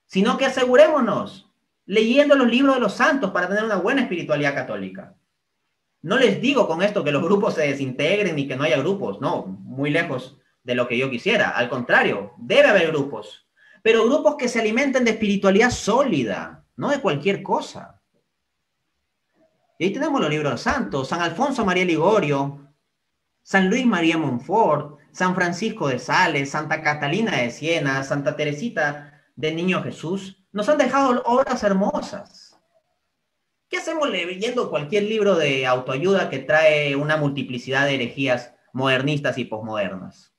sino que asegurémonos leyendo los libros de los santos para tener una buena espiritualidad católica. No les digo con esto que los grupos se desintegren ni que no haya grupos, no, muy lejos de lo que yo quisiera. Al contrario, debe haber grupos, pero grupos que se alimenten de espiritualidad sólida, no de cualquier cosa. Y ahí tenemos los libros santos: San Alfonso María Ligorio, San Luis María Montfort, San Francisco de Sales, Santa Catalina de Siena, Santa Teresita del Niño Jesús. Nos han dejado obras hermosas. ¿Qué hacemos leyendo cualquier libro de autoayuda que trae una multiplicidad de herejías modernistas y posmodernas?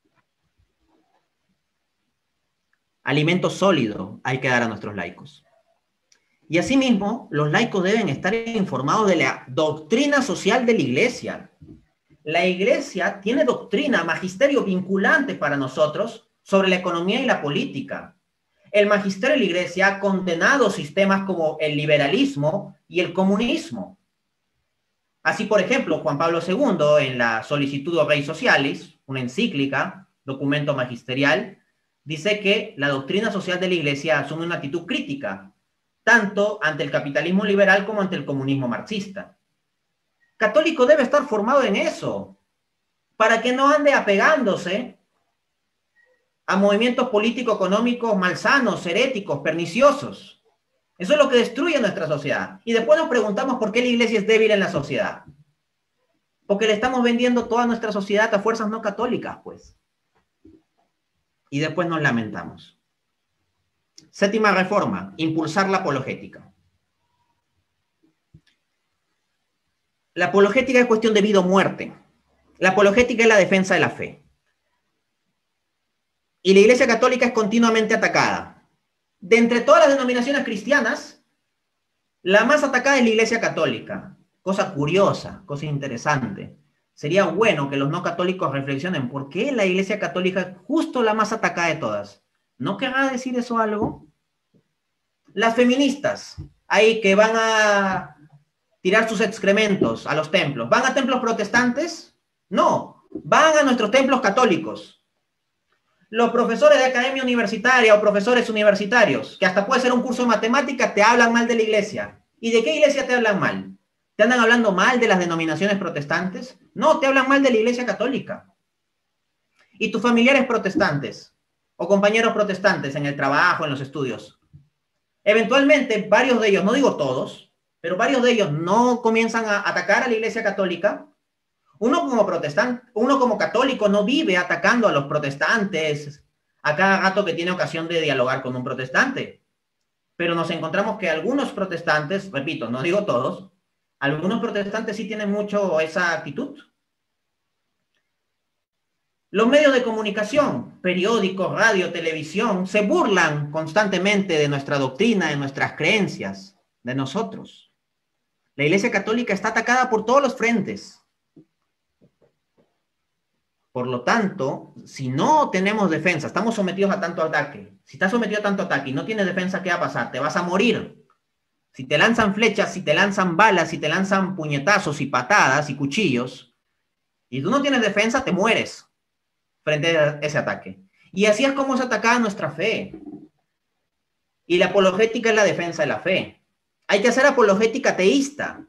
Alimento sólido hay que dar a nuestros laicos. Y asimismo, los laicos deben estar informados de la doctrina social de la iglesia. La iglesia tiene doctrina, magisterio vinculante para nosotros sobre la economía y la política. El magisterio de la Iglesia ha condenado sistemas como el liberalismo y el comunismo. Así, por ejemplo, Juan Pablo II, en la Solicitudo Rei Socialis, una encíclica, documento magisterial, dice que la doctrina social de la Iglesia asume una actitud crítica, tanto ante el capitalismo liberal como ante el comunismo marxista. Católico debe estar formado en eso, para que no ande apegándose a movimientos político-económicos malsanos, heréticos, perniciosos. Eso es lo que destruye nuestra sociedad. Y después nos preguntamos por qué la Iglesia es débil en la sociedad. Porque le estamos vendiendo toda nuestra sociedad a fuerzas no católicas, pues. Y después nos lamentamos. Séptima reforma, impulsar la apologética. La apologética es cuestión de vida o muerte. La apologética es la defensa de la fe. Y la Iglesia Católica es continuamente atacada. De entre todas las denominaciones cristianas, la más atacada es la Iglesia Católica. Cosa curiosa, cosa interesante. Sería bueno que los no católicos reflexionen por qué la Iglesia Católica es justo la más atacada de todas. ¿No querrá decir eso algo? Las feministas, ahí que van a tirar sus excrementos a los templos, ¿van a templos protestantes? No, van a nuestros templos católicos. Los profesores de academia universitaria o profesores universitarios, que hasta puede ser un curso de matemática, te hablan mal de la iglesia. ¿Y de qué iglesia te hablan mal? ¿Te andan hablando mal de las denominaciones protestantes? No, te hablan mal de la iglesia católica. ¿Y tus familiares protestantes o compañeros protestantes en el trabajo, en los estudios? Eventualmente, varios de ellos, no digo todos, pero varios de ellos no comienzan a atacar a la iglesia católica. Uno como protestante, uno como católico no vive atacando a los protestantes a cada rato que tiene ocasión de dialogar con un protestante. Pero nos encontramos que algunos protestantes, repito, no digo todos, algunos protestantes sí tienen mucho esa actitud. Los medios de comunicación, periódicos, radio, televisión, se burlan constantemente de nuestra doctrina, de nuestras creencias, de nosotros. La Iglesia Católica está atacada por todos los frentes. Por lo tanto, si no tenemos defensa, estamos sometidos a tanto ataque. Si estás sometido a tanto ataque y no tienes defensa, ¿qué va a pasar? Te vas a morir. Si te lanzan flechas, si te lanzan balas, si te lanzan puñetazos y patadas y cuchillos, y tú no tienes defensa, te mueres frente a ese ataque. Y así es como es atacada nuestra fe. Y la apologética es la defensa de la fe. Hay que hacer apologética teísta.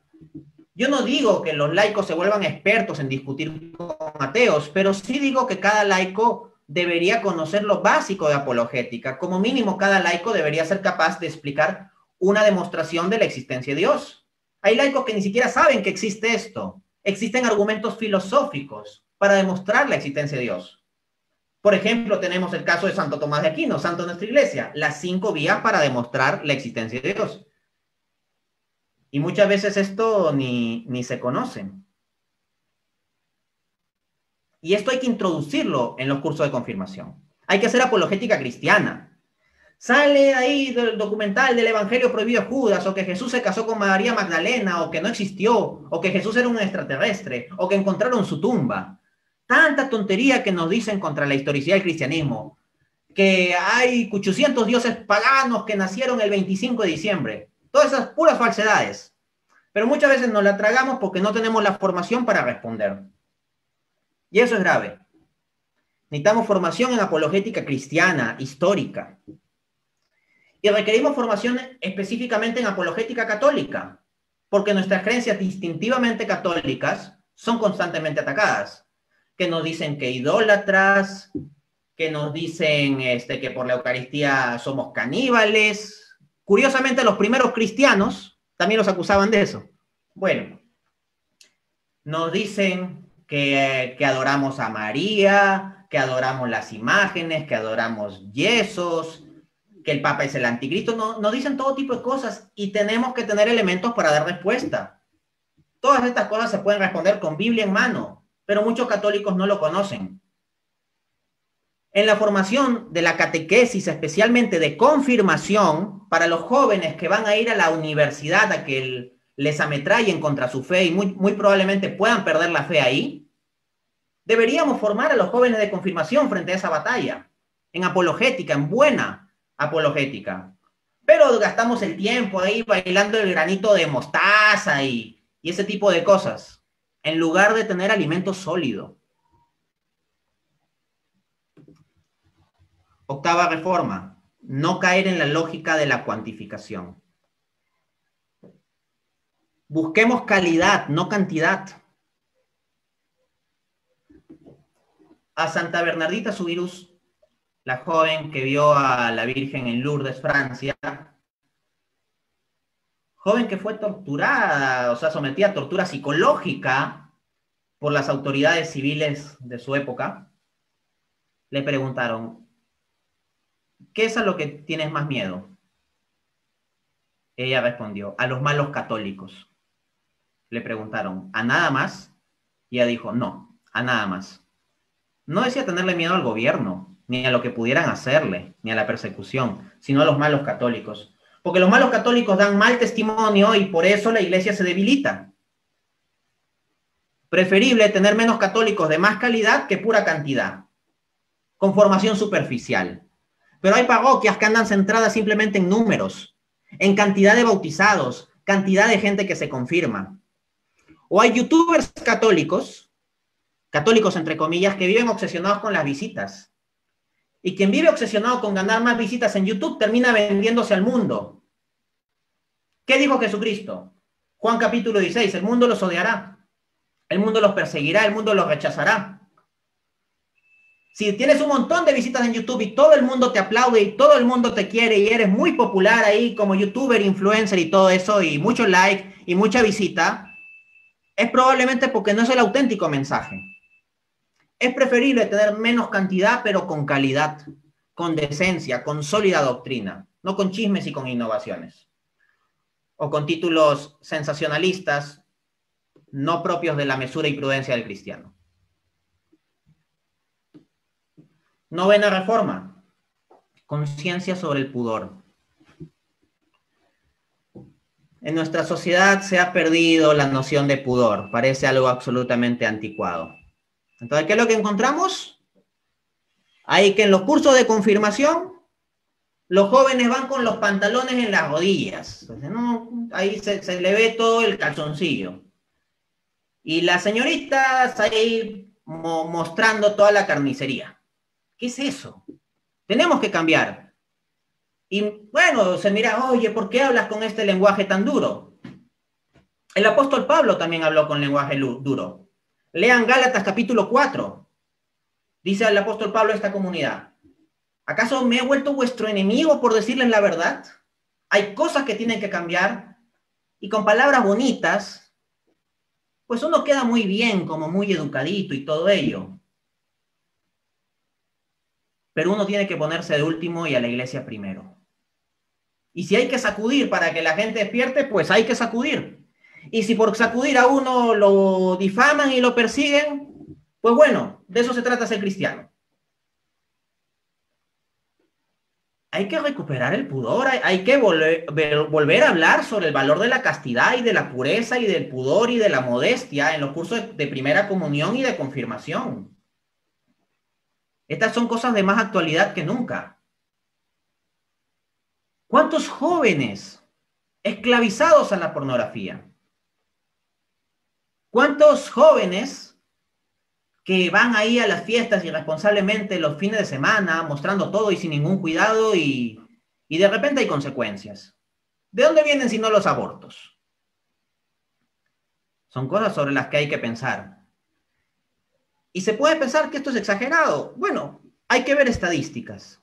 Yo no digo que los laicos se vuelvan expertos en discutir con ateos, pero sí digo que cada laico debería conocer lo básico de apologética. Como mínimo, cada laico debería ser capaz de explicar una demostración de la existencia de Dios. Hay laicos que ni siquiera saben que existe esto. Existen argumentos filosóficos para demostrar la existencia de Dios. Por ejemplo, tenemos el caso de Santo Tomás de Aquino, santo de nuestra iglesia, las 5 vías para demostrar la existencia de Dios. Y muchas veces esto ni se conocen. Y esto hay que introducirlo en los cursos de confirmación. Hay que hacer apologética cristiana. Sale ahí del documental del Evangelio prohibido de Judas, o que Jesús se casó con María Magdalena, o que no existió, o que Jesús era un extraterrestre, o que encontraron su tumba. Tanta tontería que nos dicen contra la historicidad del cristianismo, que hay 800 dioses paganos que nacieron el 25 de diciembre. Todas esas puras falsedades. Pero muchas veces nos la tragamos porque no tenemos la formación para responder. Y eso es grave. Necesitamos formación en apologética cristiana, histórica. Y requerimos formación específicamente en apologética católica, porque nuestras creencias distintivamente católicas son constantemente atacadas. Que nos dicen que idólatras, que nos dicen que por la Eucaristía somos caníbales. Curiosamente, los primeros cristianos también los acusaban de eso. Bueno, nos dicen que adoramos a María, que adoramos las imágenes, que adoramos yesos, que el Papa es el anticristo. Nos dicen todo tipo de cosas y tenemos que tener elementos para dar respuesta. Todas estas cosas se pueden responder con Biblia en mano, pero muchos católicos no lo conocen. En la formación de la catequesis, especialmente de confirmación, para los jóvenes que van a ir a la universidad a que les ametrallen contra su fe y muy probablemente puedan perder la fe ahí, deberíamos formar a los jóvenes de confirmación frente a esa batalla, en apologética, en buena, apologética. Pero gastamos el tiempo ahí bailando el granito de mostaza y ese tipo de cosas, en lugar de tener alimento sólido. Octava reforma, no caer en la lógica de la cuantificación. Busquemos calidad, no cantidad. A Santa Bernardita Subirús, la joven que vio a la Virgen en Lourdes, Francia, joven que fue torturada, o sea, sometida a tortura psicológica por las autoridades civiles de su época, le preguntaron, ¿qué es a lo que tienes más miedo? Ella respondió, a los malos católicos. Le preguntaron, ¿a nada más? Y ella dijo, no, a nada más. No decía tenerle miedo al gobierno, ni a lo que pudieran hacerle, ni a la persecución, sino a los malos católicos. Porque los malos católicos dan mal testimonio y por eso la iglesia se debilita. Preferible tener menos católicos de más calidad que pura cantidad, con formación superficial. Pero hay parroquias que andan centradas simplemente en números, en cantidad de bautizados, cantidad de gente que se confirma. O hay youtubers católicos, católicos entre comillas, que viven obsesionados con las visitas. Y quien vive obsesionado con ganar más visitas en YouTube termina vendiéndose al mundo. ¿Qué dijo Jesucristo? Juan capítulo 16, el mundo los odiará, el mundo los perseguirá, el mundo los rechazará. Si tienes un montón de visitas en YouTube y todo el mundo te aplaude y todo el mundo te quiere y eres muy popular ahí como youtuber, influencer y todo eso y mucho like y mucha visita, es probablemente porque no es el auténtico mensaje. Es preferible tener menos cantidad pero con calidad, con decencia, con sólida doctrina, no con chismes y con innovaciones. O con títulos sensacionalistas no propios de la mesura y prudencia del cristiano. Novena reforma, conciencia sobre el pudor. En nuestra sociedad se ha perdido la noción de pudor, parece algo absolutamente anticuado. Entonces, ¿qué es lo que encontramos? Hay que en los cursos de confirmación, los jóvenes van con los pantalones en las rodillas. Entonces, no, ahí se le ve todo el calzoncillo. Y las señoritas ahí mostrando toda la carnicería. ¿Qué es eso? Tenemos que cambiar. Y bueno, se mira, oye, ¿por qué hablas con este lenguaje tan duro? El apóstol Pablo también habló con lenguaje duro. Lean Gálatas capítulo 4. Dice el apóstol Pablo a esta comunidad, ¿acaso me he vuelto vuestro enemigo por decirles la verdad? Hay cosas que tienen que cambiar y con palabras bonitas, pues uno queda muy bien, como muy educadito y todo ello. Pero uno tiene que ponerse de último y a la iglesia primero. Y si hay que sacudir para que la gente despierte, pues hay que sacudir. Y si por sacudir a uno lo difaman y lo persiguen, pues bueno, de eso se trata ser cristiano. Hay que recuperar el pudor, hay que volver a hablar sobre el valor de la castidad y de la pureza y del pudor y de la modestia en los cursos de primera comunión y de confirmación. Estas son cosas de más actualidad que nunca. ¿Cuántos jóvenes esclavizados a la pornografía? ¿Cuántos jóvenes que van ahí a las fiestas irresponsablemente los fines de semana, mostrando todo y sin ningún cuidado y de repente hay consecuencias? ¿De dónde vienen si no los abortos? Son cosas sobre las que hay que pensar. ¿Y se puede pensar que esto es exagerado? Bueno, hay que ver estadísticas.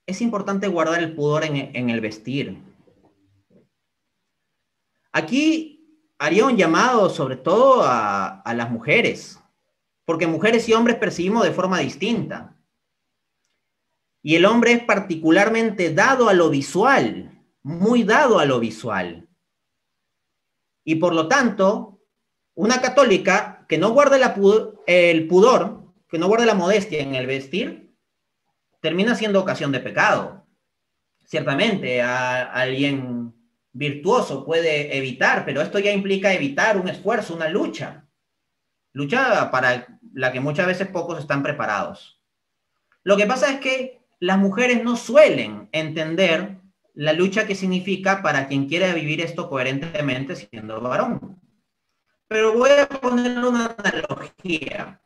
Es importante guardar el pudor en el vestir. Aquí haría un llamado sobre todo a las mujeres, porque mujeres y hombres percibimos de forma distinta. Y el hombre es particularmente dado a lo visual, muy dado a lo visual. Y por lo tanto, una católica que no guarde el pudor, que no guarde la modestia en el vestir, termina siendo ocasión de pecado. Ciertamente, alguien virtuoso puede evitar, pero esto ya implica evitar un esfuerzo, una lucha. Lucha para la que muchas veces pocos están preparados. Lo que pasa es que las mujeres no suelen entender la lucha que significa para quien quiere vivir esto coherentemente siendo varón. Pero voy a poner una analogía.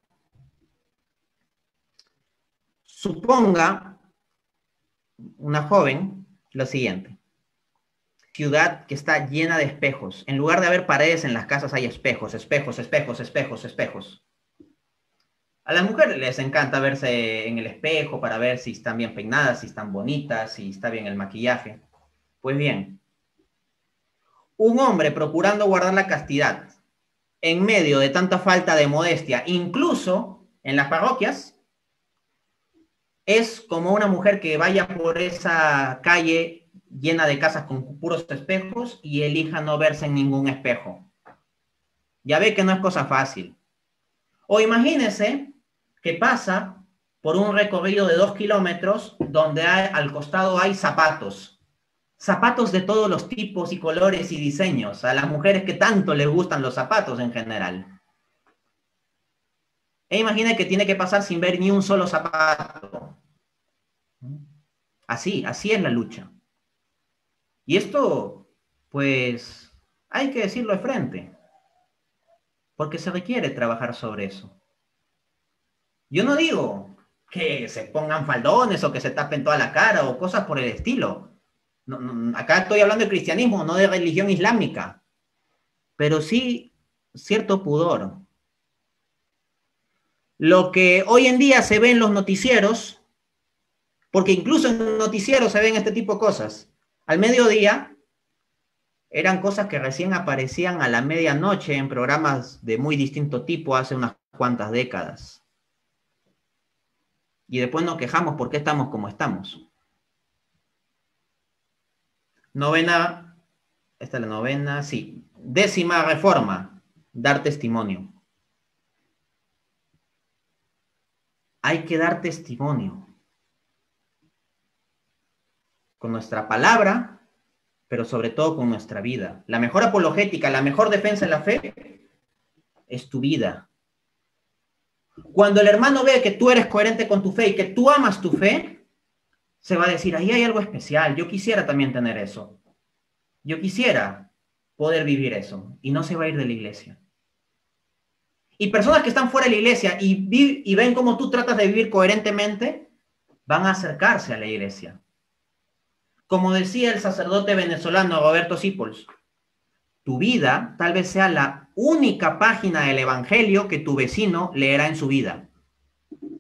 Suponga una joven lo siguiente. Ciudad que está llena de espejos. En lugar de haber paredes en las casas hay espejos, espejos, espejos, espejos, espejos. A las mujeres les encanta verse en el espejo para ver si están bien peinadas, si están bonitas, si está bien el maquillaje. Pues bien, un hombre procurando guardar la castidad en medio de tanta falta de modestia, incluso en las parroquias, es como una mujer que vaya por esa calle llena de casas con puros espejos y elija no verse en ningún espejo. Ya ve que no es cosa fácil. O imagínese que pasa por un recorrido de 2 kilómetros donde al costado hay zapatos. Zapatos de todos los tipos y colores y diseños. A las mujeres que tanto les gustan los zapatos en general. E imagine que tiene que pasar sin ver ni un solo zapato. Así es la lucha. Y esto, pues, hay que decirlo de frente. Porque se requiere trabajar sobre eso. Yo no digo que se pongan faldones o que se tapen toda la cara o cosas por el estilo. No, acá estoy hablando de cristianismo, no de religión islámica. Pero sí cierto pudor. Lo que hoy en día se ve en los noticieros, porque incluso en noticieros se ven este tipo de cosas. Al mediodía eran cosas que recién aparecían a la medianoche en programas de muy distinto tipo hace unas cuantas décadas. Y después nos quejamos por qué estamos como estamos. Novena, esta es la novena, sí. 10ª reforma, dar testimonio. Hay que dar testimonio. Con nuestra palabra, pero sobre todo con nuestra vida. La mejor apologética, la mejor defensa de la fe es tu vida. Cuando el hermano ve que tú eres coherente con tu fe y que tú amas tu fe, se va a decir, ahí hay algo especial, yo quisiera también tener eso. Yo quisiera poder vivir eso. Y no se va a ir de la iglesia. Y personas que están fuera de la iglesia y ven cómo tú tratas de vivir coherentemente, van a acercarse a la iglesia. Como decía el sacerdote venezolano Roberto Sipols, tu vida tal vez sea la única página del evangelio que tu vecino leerá en su vida.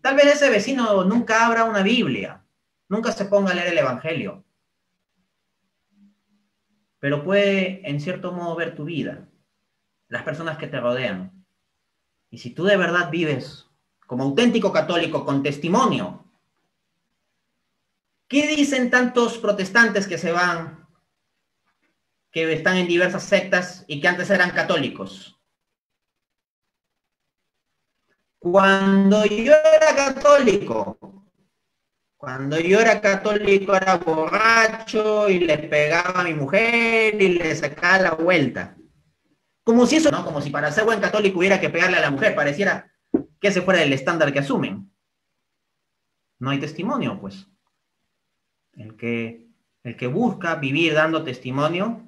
Tal vez ese vecino nunca abra una Biblia, nunca se ponga a leer el evangelio, pero puede en cierto modo ver tu vida, las personas que te rodean. Y si tú de verdad vives como auténtico católico con testimonio, ¿qué dicen tantos protestantes que se van, que están en diversas sectas y que antes eran católicos? Cuando yo era católico era borracho y le pegaba a mi mujer y le sacaba la vuelta. Como si eso, ¿no? Como si para ser buen católico hubiera que pegarle a la mujer, pareciera que ese fuera el estándar que asumen. No hay testimonio, pues. El que busca vivir dando testimonio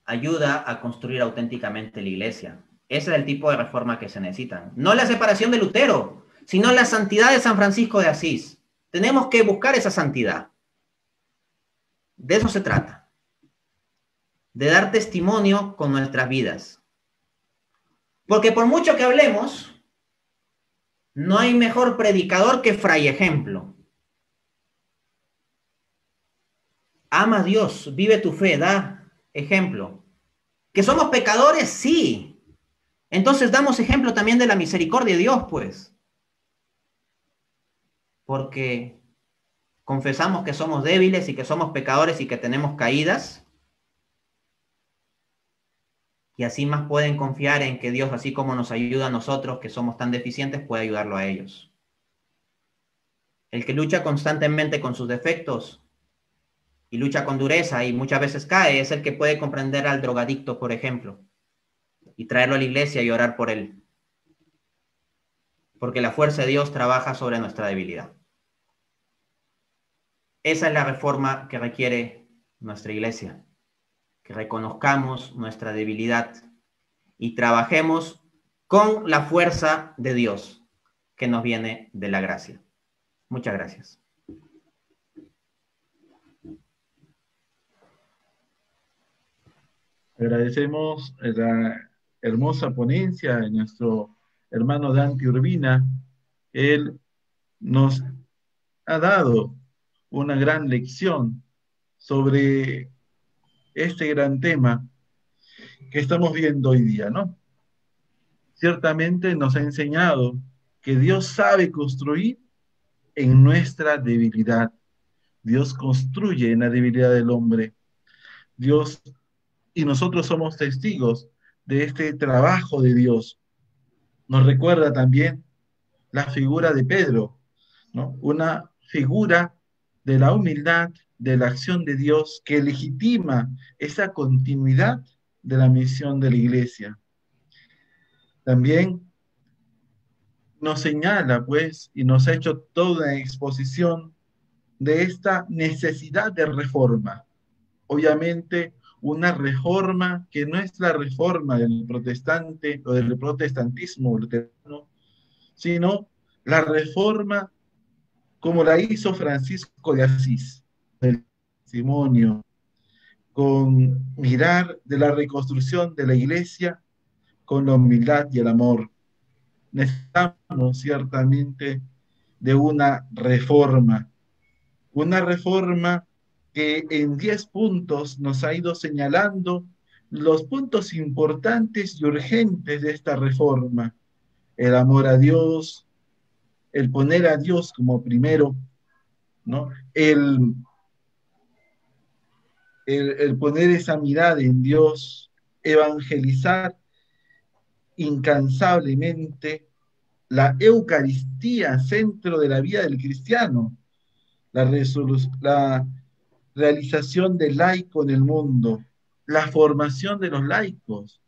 ayuda a construir auténticamente la iglesia. Ese es el tipo de reforma que se necesitan. No la separación de Lutero, sino la santidad de San Francisco de Asís. Tenemos que buscar esa santidad. De eso se trata. De dar testimonio con nuestras vidas. Porque por mucho que hablemos, no hay mejor predicador que Fray Ejemplo. Ama a Dios, vive tu fe, da ejemplo. ¿Que somos pecadores? Sí. Entonces damos ejemplo también de la misericordia de Dios, pues. Porque confesamos que somos débiles y que somos pecadores y que tenemos caídas. Y así más pueden confiar en que Dios, así como nos ayuda a nosotros, que somos tan deficientes, puede ayudarlo a ellos. El que lucha constantemente con sus defectos y lucha con dureza y muchas veces cae, es el que puede comprender al drogadicto, por ejemplo, y traerlo a la iglesia y orar por él. porque la fuerza de Dios trabaja sobre nuestra debilidad. Esa es la reforma que requiere nuestra iglesia, que reconozcamos nuestra debilidad y trabajemos con la fuerza de Dios que nos viene de la gracia. Muchas gracias. Agradecemos la hermosa ponencia de nuestro hermano Dante Urbina. Él nos ha dado una gran lección sobre este gran tema que estamos viendo hoy día, ¿no? Ciertamente nos ha enseñado que Dios sabe construir en nuestra debilidad. Dios construye en la debilidad del hombre. Dios, y nosotros somos testigos de este trabajo de Dios. Nos recuerda también la figura de Pedro, ¿no? Una figura de la humildad, de la acción de Dios que legitima esa continuidad de la misión de la iglesia. También nos señala, pues, y nos ha hecho toda una exposición de esta necesidad de reforma. Obviamente, una reforma que no es la reforma del protestante o del protestantismo luterano, sino la reforma como la hizo Francisco de Asís, el testimonio, con mirar de la reconstrucción de la iglesia con la humildad y el amor. Necesitamos ciertamente de una reforma que en 10 puntos nos ha ido señalando los puntos importantes y urgentes de esta reforma. El amor a Dios, el poner a Dios como primero, ¿no? El poner esa mirada en Dios, evangelizar incansablemente la Eucaristía, centro de la vida del cristiano, la realización del laico en el mundo, la formación de los laicos.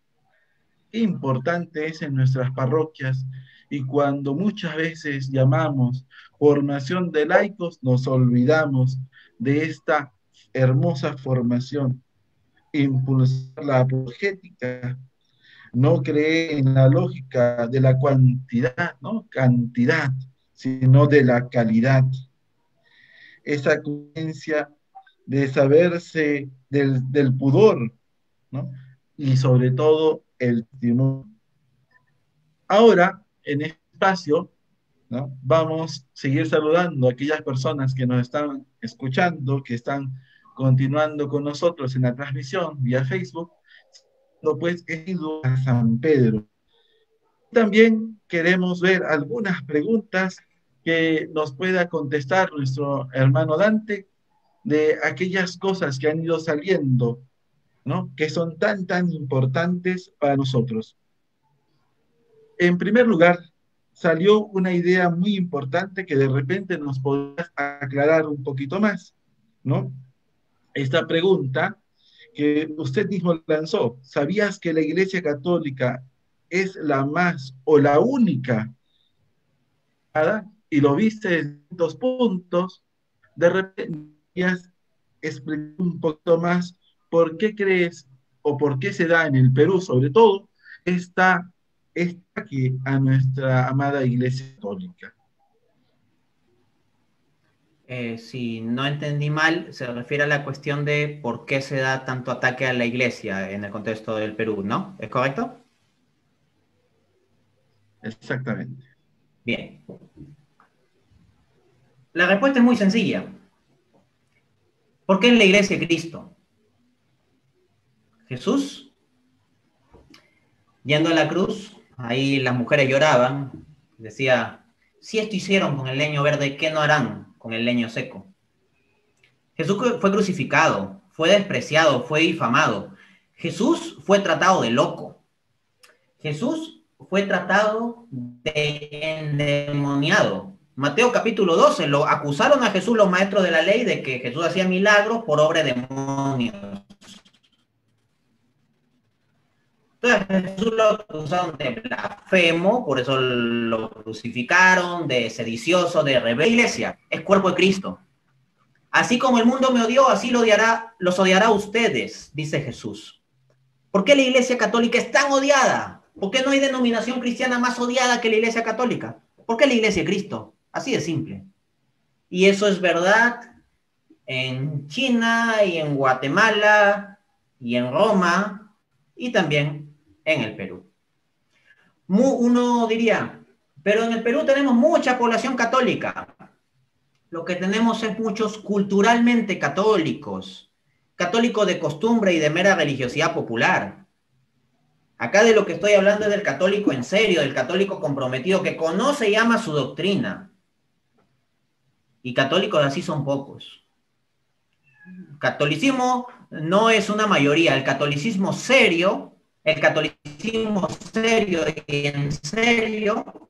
Qué importante es en nuestras parroquias y cuando muchas veces llamamos formación de laicos, nos olvidamos de esta hermosa formación, impulsar la apologética, no creer en la lógica de la cuantidad, ¿no? Cantidad, sino de la calidad. Esa conciencia de saberse del pudor, ¿no? Y sobre todo el testimonio. Ahora, en este espacio, ¿no? Vamos a seguir saludando a aquellas personas que nos están escuchando, que están continuando con nosotros en la transmisión vía Facebook, pues he ido a San Pedro. También queremos ver algunas preguntas que nos pueda contestar nuestro hermano Dante de aquellas cosas que han ido saliendo, ¿no? Que son tan importantes para nosotros. En primer lugar, salió una idea muy importante que de repente nos podrás aclarar un poquito más, ¿no? Esta pregunta que usted mismo lanzó, ¿sabías que la Iglesia Católica es la más o la única? Y lo viste en dos puntos, de repente explicar un poquito más por qué crees o por qué se da en el Perú, sobre todo, esta ataque a nuestra amada Iglesia Católica. Si no entendí mal, se refiere a la cuestión de por qué se da tanto ataque a la iglesia en el contexto del Perú, ¿no? ¿Es correcto? Exactamente. Bien. La respuesta es muy sencilla. ¿Por qué en la iglesia de Cristo? Jesús, yendo a la cruz, ahí las mujeres lloraban, decía, si esto hicieron con el leño verde, ¿qué no harán con el leño seco? Jesús fue crucificado, fue despreciado, fue difamado. Jesús fue tratado de loco. Jesús fue tratado de endemoniado. Mateo capítulo 12, lo acusaron a Jesús los maestros de la ley de que Jesús hacía milagros por obra de demonios. Entonces Jesús lo acusaron de blasfemo, por eso lo crucificaron, de sedicioso, de rebelde. La iglesia es cuerpo de Cristo. Así como el mundo me odió, así los odiará a ustedes, dice Jesús. ¿Por qué la iglesia católica es tan odiada? ¿Por qué no hay denominación cristiana más odiada que la iglesia católica? ¿Por qué la iglesia de Cristo? Así de simple. Y eso es verdad en China y en Guatemala y en Roma y también en el Perú. Uno diría, pero en el Perú tenemos mucha población católica. Lo que tenemos es muchos culturalmente católicos, católicos de costumbre y de mera religiosidad popular. Acá de lo que estoy hablando es del católico en serio, del católico comprometido, que conoce y ama su doctrina. Y católicos así son pocos. Catolicismo no es una mayoría, el catolicismo serio y en serio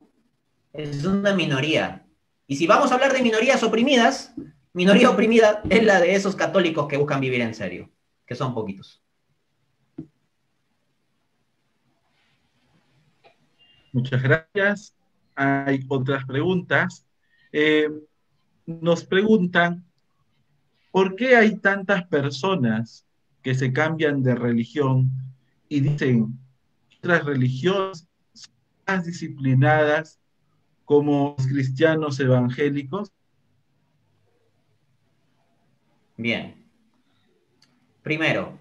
es una minoría. Y si vamos a hablar de minorías oprimidas, minoría oprimida es la de esos católicos que buscan vivir en serio, que son poquitos. Muchas gracias. Hay otras preguntas. Eh, Nos preguntan, ¿por qué hay tantas personas que se cambian de religión y dicen que otras religiones son más disciplinadas como los cristianos evangélicos? Bien. Primero,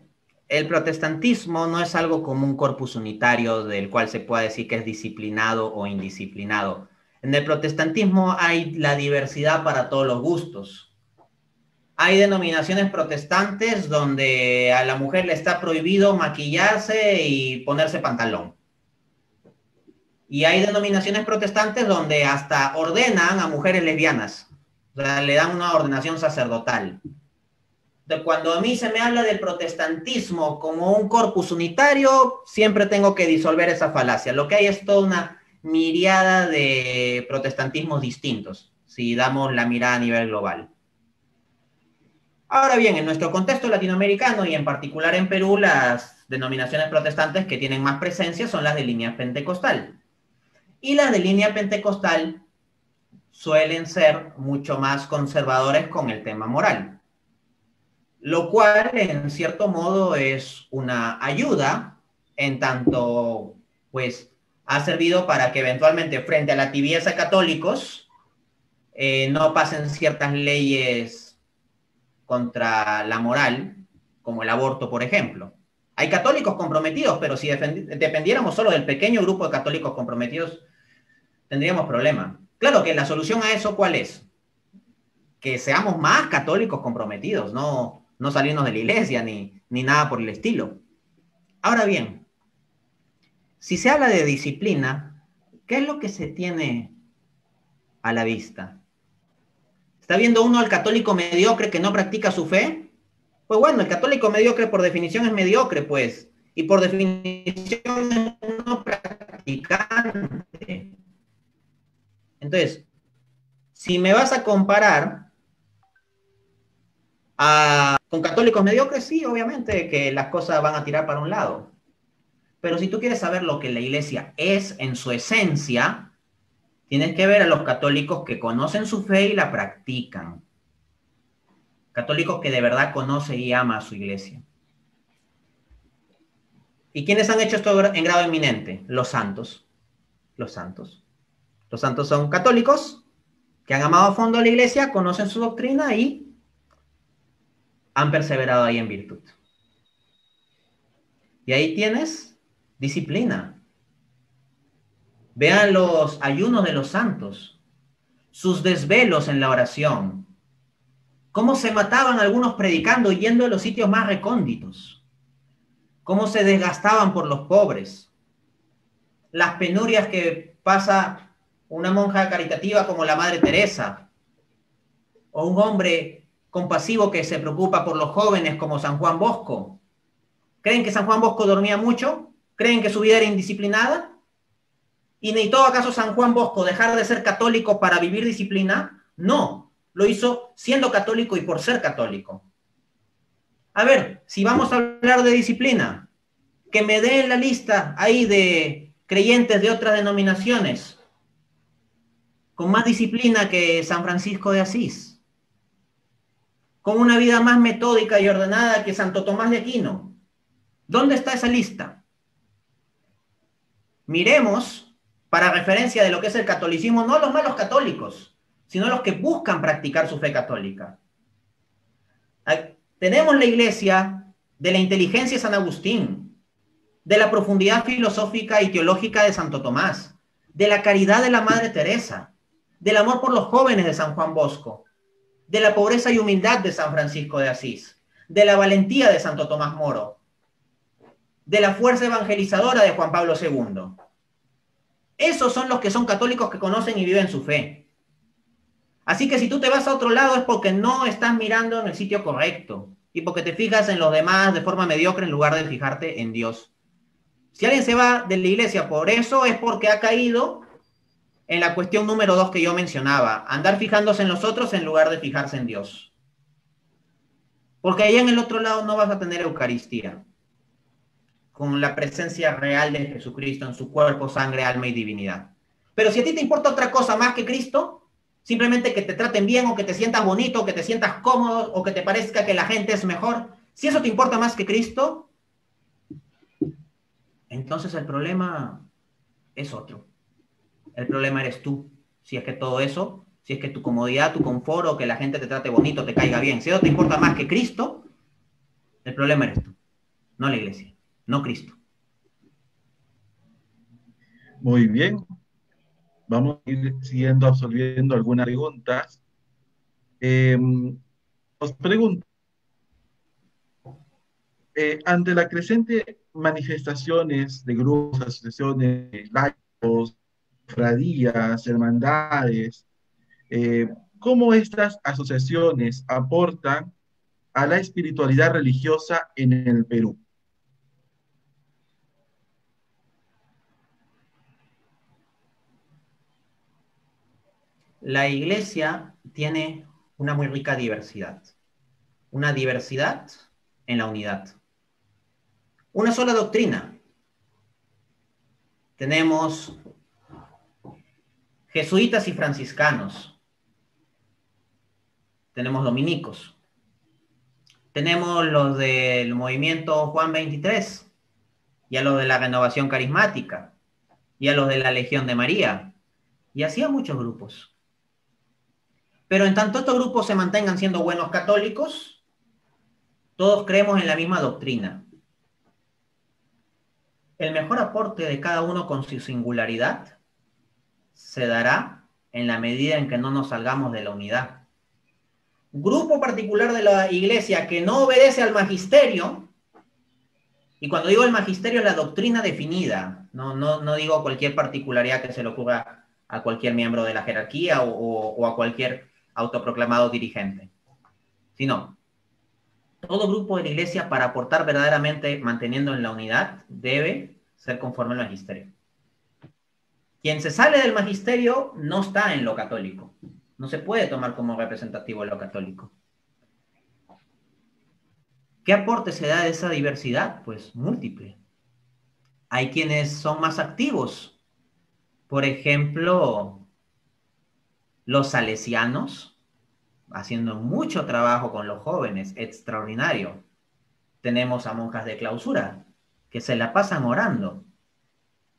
el protestantismo no es algo como un corpus unitario del cual se pueda decir que es disciplinado o indisciplinado. En el protestantismo hay la diversidad para todos los gustos. Hay denominaciones protestantes donde a la mujer le está prohibido maquillarse y ponerse pantalón. Y hay denominaciones protestantes donde hasta ordenan a mujeres lesbianas. O sea, le dan una ordenación sacerdotal. De cuando a mí se me habla del protestantismo como un corpus unitario, siempre tengo que disolver esa falacia. Lo que hay es toda una miriada de protestantismos distintos, si damos la mirada a nivel global. Ahora bien, en nuestro contexto latinoamericano y en particular en Perú, las denominaciones protestantes que tienen más presencia son las de línea pentecostal. Y las de línea pentecostal suelen ser mucho más conservadores con el tema moral. Lo cual, en cierto modo, es una ayuda, en tanto, pues, ha servido para que eventualmente, frente a la tibieza de católicos, no pasen ciertas leyes contra la moral, como el aborto, por ejemplo. Hay católicos comprometidos, pero si dependiéramos solo del pequeño grupo de católicos comprometidos, tendríamos problema. Claro que la solución a eso, ¿cuál es? Que seamos más católicos comprometidos, no salirnos de la iglesia ni nada por el estilo. Ahora bien, si se habla de disciplina, ¿qué es lo que se tiene a la vista? ¿Está viendo uno al católico mediocre que no practica su fe? Pues bueno, el católico mediocre por definición es mediocre, pues, y por definición es no practicante. Entonces, si me vas a comparar con católicos mediocres, sí, obviamente que las cosas van a tirar para un lado. Pero si tú quieres saber lo que la iglesia es en su esencia, tienes que ver a los católicos que conocen su fe y la practican. Católicos que de verdad conocen y aman a su iglesia. ¿Y quiénes han hecho esto en grado eminente? Los santos. Los santos. Los santos son católicos que han amado a fondo a la iglesia, conocen su doctrina y han perseverado ahí en virtud. Y ahí tienes disciplina. Vean los ayunos de los santos, sus desvelos en la oración, cómo se mataban algunos predicando yendo a los sitios más recónditos, cómo se desgastaban por los pobres, las penurias que pasa una monja caritativa como la Madre Teresa, o un hombre compasivo que se preocupa por los jóvenes como San Juan Bosco. ¿Creen que San Juan Bosco dormía mucho? ¿Creen que su vida era indisciplinada? ¿Y necesitó acaso San Juan Bosco dejar de ser católico para vivir disciplina? No, lo hizo siendo católico y por ser católico. A ver, si vamos a hablar de disciplina, Que me den la lista ahí de creyentes de otras denominaciones con más disciplina que San Francisco de Asís, con una vida más metódica y ordenada que Santo Tomás de Aquino. ¿Dónde está esa lista? Miremos, para referencia de lo que es el catolicismo, no los malos católicos, sino los que buscan practicar su fe católica. Tenemos la iglesia de la inteligencia de San Agustín, de la profundidad filosófica y teológica de Santo Tomás, de la caridad de la Madre Teresa, del amor por los jóvenes de San Juan Bosco, de la pobreza y humildad de San Francisco de Asís, de la valentía de Santo Tomás Moro, de la fuerza evangelizadora de Juan Pablo II. Esos son los que son católicos que conocen y viven su fe. Así que si tú te vas a otro lado es porque no estás mirando en el sitio correcto y porque te fijas en los demás de forma mediocre en lugar de fijarte en Dios. Si alguien se va de la iglesia por eso es porque ha caído en la cuestión número 2 que yo mencionaba, andar fijándose en los otros en lugar de fijarse en Dios. Porque ahí en el otro lado no vas a tener Eucaristía, con la presencia real de Jesucristo en su cuerpo, sangre, alma y divinidad. Pero si a ti te importa otra cosa más que Cristo, simplemente que te traten bien o que te sientas bonito, o que te sientas cómodo o que te parezca que la gente es mejor, si eso te importa más que Cristo, entonces el problema es otro. El problema eres tú. Si es que todo eso, si es que tu comodidad, tu confort o que la gente te trate bonito, te caiga bien, si eso te importa más que Cristo, el problema eres tú, no la iglesia, no Cristo. Muy bien, vamos a ir siguiendo absolviendo algunas preguntas. Os pregunto, ante la creciente manifestaciones de grupos, asociaciones, laicos, cofradías, hermandades, ¿cómo estas asociaciones aportan a la espiritualidad religiosa en el Perú? La iglesia tiene una muy rica diversidad. Una diversidad en la unidad. Una sola doctrina. Tenemos jesuitas y franciscanos. Tenemos dominicos. Tenemos los del movimiento Juan 23, y a los de la renovación carismática, y a los de la Legión de María, y así a muchos grupos. Pero en tanto estos grupos se mantengan siendo buenos católicos, todos creemos en la misma doctrina. El mejor aporte de cada uno con su singularidad se dará en la medida en que no nos salgamos de la unidad. Grupo particular de la iglesia que no obedece al magisterio, y cuando digo el magisterio es la doctrina definida, no digo cualquier particularidad que se le ocurra a cualquier miembro de la jerarquía o a cualquier autoproclamado dirigente, sino todo grupo de la iglesia para aportar verdaderamente manteniendo en la unidad debe ser conforme al magisterio. Quien se sale del magisterio no está en lo católico. No se puede tomar como representativo de lo católico. ¿Qué aporte se da de esa diversidad? Pues múltiple. Hay quienes son más activos. Por ejemplo, los salesianos, haciendo mucho trabajo con los jóvenes, extraordinario. Tenemos a monjas de clausura, que se la pasan orando.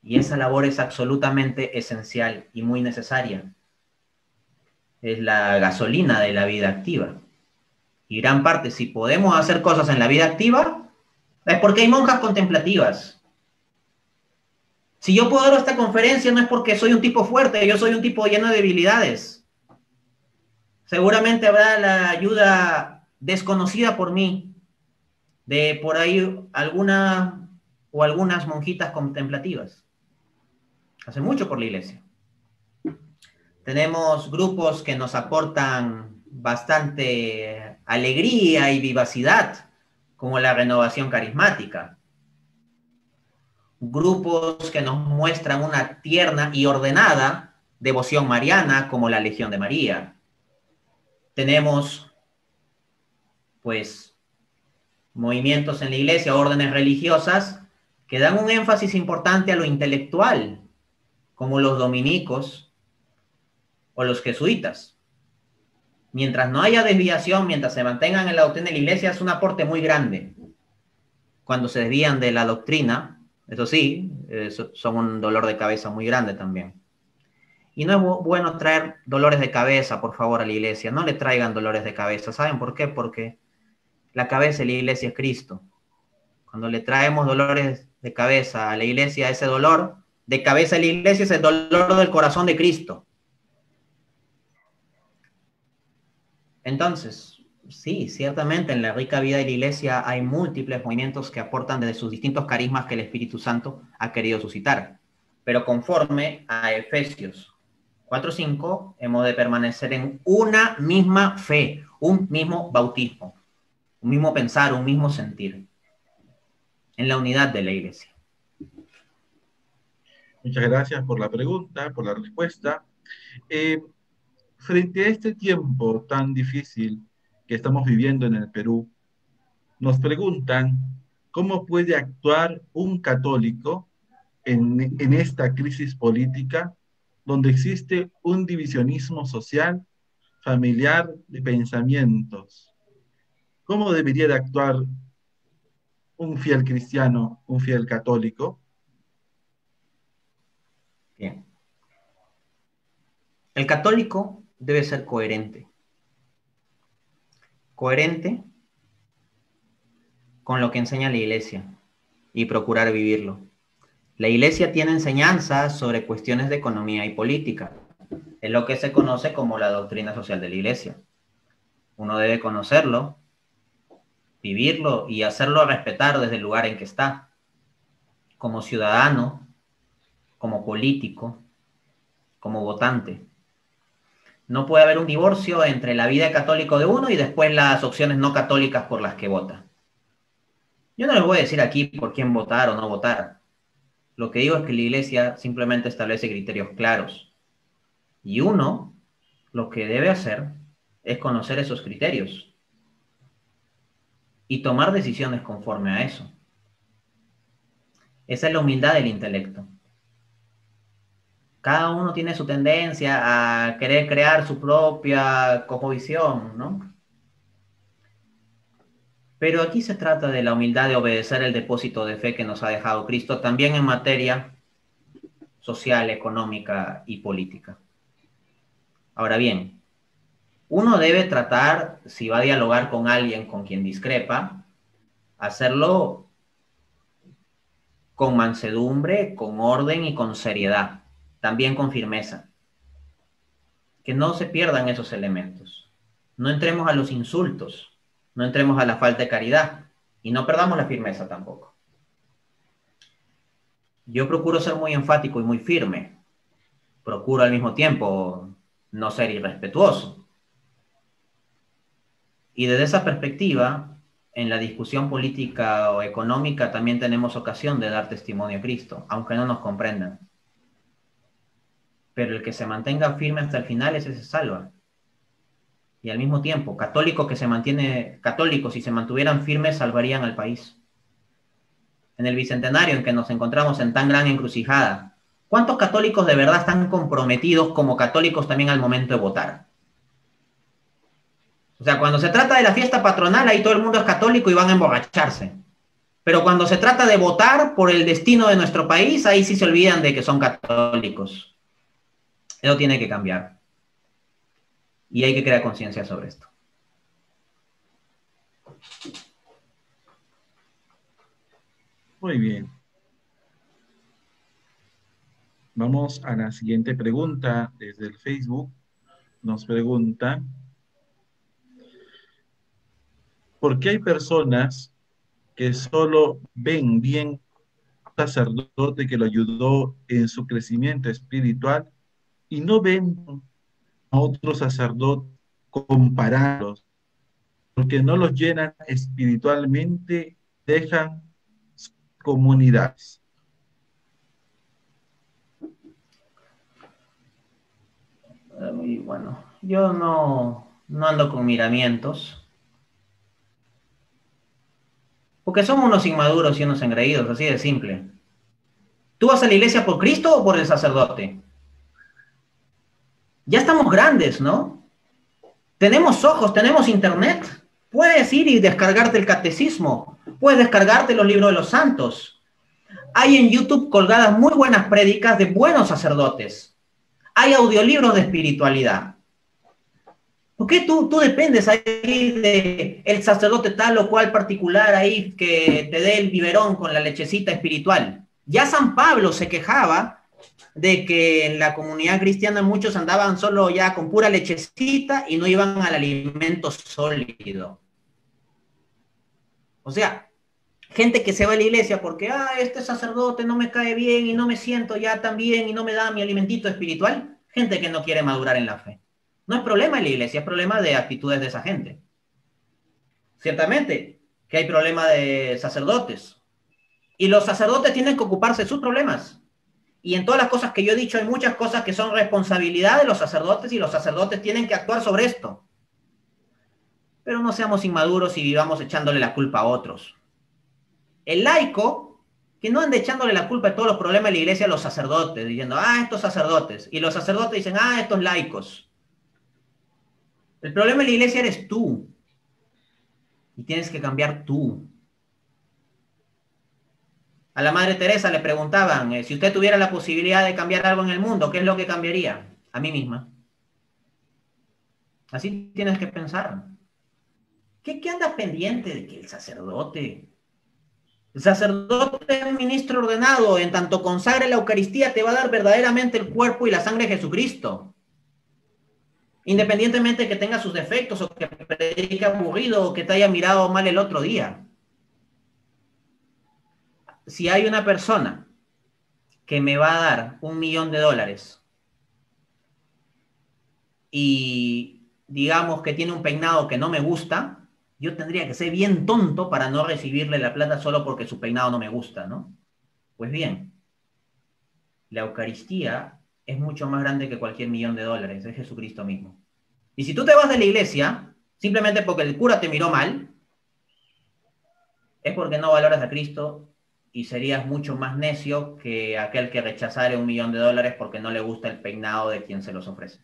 Y esa labor es absolutamente esencial y muy necesaria. Es la gasolina de la vida activa. Y gran parte, si podemos hacer cosas en la vida activa, es porque hay monjas contemplativas. Si yo puedo dar esta conferencia no es porque soy un tipo fuerte, yo soy un tipo lleno de debilidades. Seguramente habrá la ayuda desconocida por mí, de por ahí alguna o algunas monjitas contemplativas. Hace mucho por la iglesia. Tenemos grupos que nos aportan bastante alegría y vivacidad, como la renovación carismática. Grupos que nos muestran una tierna y ordenada devoción mariana, como la Legión de María. Tenemos, pues, movimientos en la iglesia, órdenes religiosas, que dan un énfasis importante a lo intelectual, como los dominicos o los jesuitas. Mientras no haya desviación, mientras se mantengan en la doctrina de la iglesia, es un aporte muy grande. Cuando se desvían de la doctrina, eso sí, son un dolor de cabeza muy grande también. Y no es bueno traer dolores de cabeza, por favor, a la iglesia. No le traigan dolores de cabeza. ¿Saben por qué? Porque la cabeza de la iglesia es Cristo. Cuando le traemos dolores de cabeza a la iglesia, ese dolor de cabeza de la iglesia es el dolor del corazón de Cristo. Entonces, sí, ciertamente en la rica vida de la iglesia hay múltiples movimientos que aportan desde sus distintos carismas que el Espíritu Santo ha querido suscitar. Pero conforme a Efesios 4:5, hemos de permanecer en una misma fe, un mismo bautismo, un mismo pensar, un mismo sentir, en la unidad de la iglesia. Muchas gracias por la pregunta, por la respuesta. Eh, Frente a este tiempo tan difícil que estamos viviendo en el Perú, nos preguntan cómo puede actuar un católico en esta crisis política donde existe un divisionismo social, familiar, de pensamientos. ¿Cómo debería de actuar un fiel cristiano, un fiel católico? Bien. El católico debe ser coherente. Coherente con lo que enseña la iglesia y procurar vivirlo. La iglesia tiene enseñanzas sobre cuestiones de economía y política. Es lo que se conoce como la doctrina social de la iglesia. Uno debe conocerlo, vivirlo y hacerlo respetar desde el lugar en que está, como ciudadano, como político, como votante. No puede haber un divorcio entre la vida católica de uno y después las opciones no católicas por las que vota. Yo no les voy a decir aquí por quién votar o no votar. Lo que digo es que la iglesia simplemente establece criterios claros. Y uno lo que debe hacer es conocer esos criterios y tomar decisiones conforme a eso. Esa es la humildad del intelecto. Cada uno tiene su tendencia a querer crear su propia cosmovisión, ¿no? Pero aquí se trata de la humildad de obedecer el depósito de fe que nos ha dejado Cristo, también en materia social, económica y política. Ahora bien, uno debe tratar, si va a dialogar con alguien con quien discrepa, hacerlo con mansedumbre, con orden y con seriedad, también con firmeza. Que no se pierdan esos elementos. No entremos a los insultos, no entremos a la falta de caridad y no perdamos la firmeza tampoco. Yo procuro ser muy enfático y muy firme. Procuro al mismo tiempo no ser irrespetuoso. Y desde esa perspectiva, en la discusión política o económica también tenemos ocasión de dar testimonio a Cristo, aunque no nos comprendan. Pero el que se mantenga firme hasta el final, ese se salva. Y al mismo tiempo, católicos, si se mantuvieran firmes, salvarían al país. En el bicentenario en que nos encontramos en tan gran encrucijada, ¿cuántos católicos de verdad están comprometidos como católicos también al momento de votar? O sea, cuando se trata de la fiesta patronal, ahí todo el mundo es católico y van a emborracharse. Pero cuando se trata de votar por el destino de nuestro país, ahí sí se olvidan de que son católicos. Eso tiene que cambiar. Y hay que crear conciencia sobre esto. Muy bien. Vamos a la siguiente pregunta desde el Facebook. Nos pregunta, ¿por qué hay personas que solo ven bien a un sacerdote que lo ayudó en su crecimiento espiritual y no ven a otros sacerdotes compararlos? Porque no los llenan espiritualmente, dejan sus comunidades. Muy bueno. Yo no ando con miramientos. Porque somos unos inmaduros y unos engreídos, así de simple. ¿Tú vas a la iglesia por Cristo o por el sacerdote? Ya estamos grandes, ¿no? Tenemos ojos, tenemos internet. Puedes ir y descargarte el catecismo. Puedes descargarte los libros de los santos. Hay en YouTube colgadas muy buenas prédicas de buenos sacerdotes. Hay audiolibros de espiritualidad. ¿Por qué tú dependes ahí de el sacerdote tal o cual particular ahí que te dé el biberón con la lechecita espiritual? Ya San Pablo se quejaba de que en la comunidad cristiana muchos andaban solo ya con pura lechecita y no iban al alimento sólido. O sea, gente que se va a la iglesia porque, este sacerdote no me cae bien y no me siento ya tan bien y no me da mi alimentito espiritual. Gente que no quiere madurar en la fe. No es problema de la iglesia, es problema de actitudes de esa gente. Ciertamente que hay problema de sacerdotes. Y los sacerdotes tienen que ocuparse de sus problemas. Y en todas las cosas que yo he dicho hay muchas cosas que son responsabilidad de los sacerdotes y los sacerdotes tienen que actuar sobre esto. Pero no seamos inmaduros y vivamos echándole la culpa a otros. El laico, que no ande echándole la culpa de todos los problemas de la iglesia a los sacerdotes, diciendo, estos sacerdotes. Y los sacerdotes dicen, estos laicos. El problema de la iglesia eres tú. Y tienes que cambiar tú. A la Madre Teresa le preguntaban, si usted tuviera la posibilidad de cambiar algo en el mundo, ¿qué es lo que cambiaría? A mí misma. Así tienes que pensar. ¿Qué andas pendiente de que el sacerdote? El sacerdote es un ministro ordenado, en tanto consagre la Eucaristía, te va a dar verdaderamente el cuerpo y la sangre de Jesucristo. Independientemente de que tenga sus defectos o que predique aburrido o que te haya mirado mal el otro día. Si hay una persona que me va a dar $1.000.000 y digamos que tiene un peinado que no me gusta, yo tendría que ser bien tonto para no recibirle la plata solo porque su peinado no me gusta, ¿no? Pues bien, la Eucaristía es mucho más grande que cualquier $1.000.000, es Jesucristo mismo. Y si tú te vas de la iglesia, simplemente porque el cura te miró mal, es porque no valoras a Cristo y serías mucho más necio que aquel que rechazara $1.000.000 porque no le gusta el peinado de quien se los ofrece.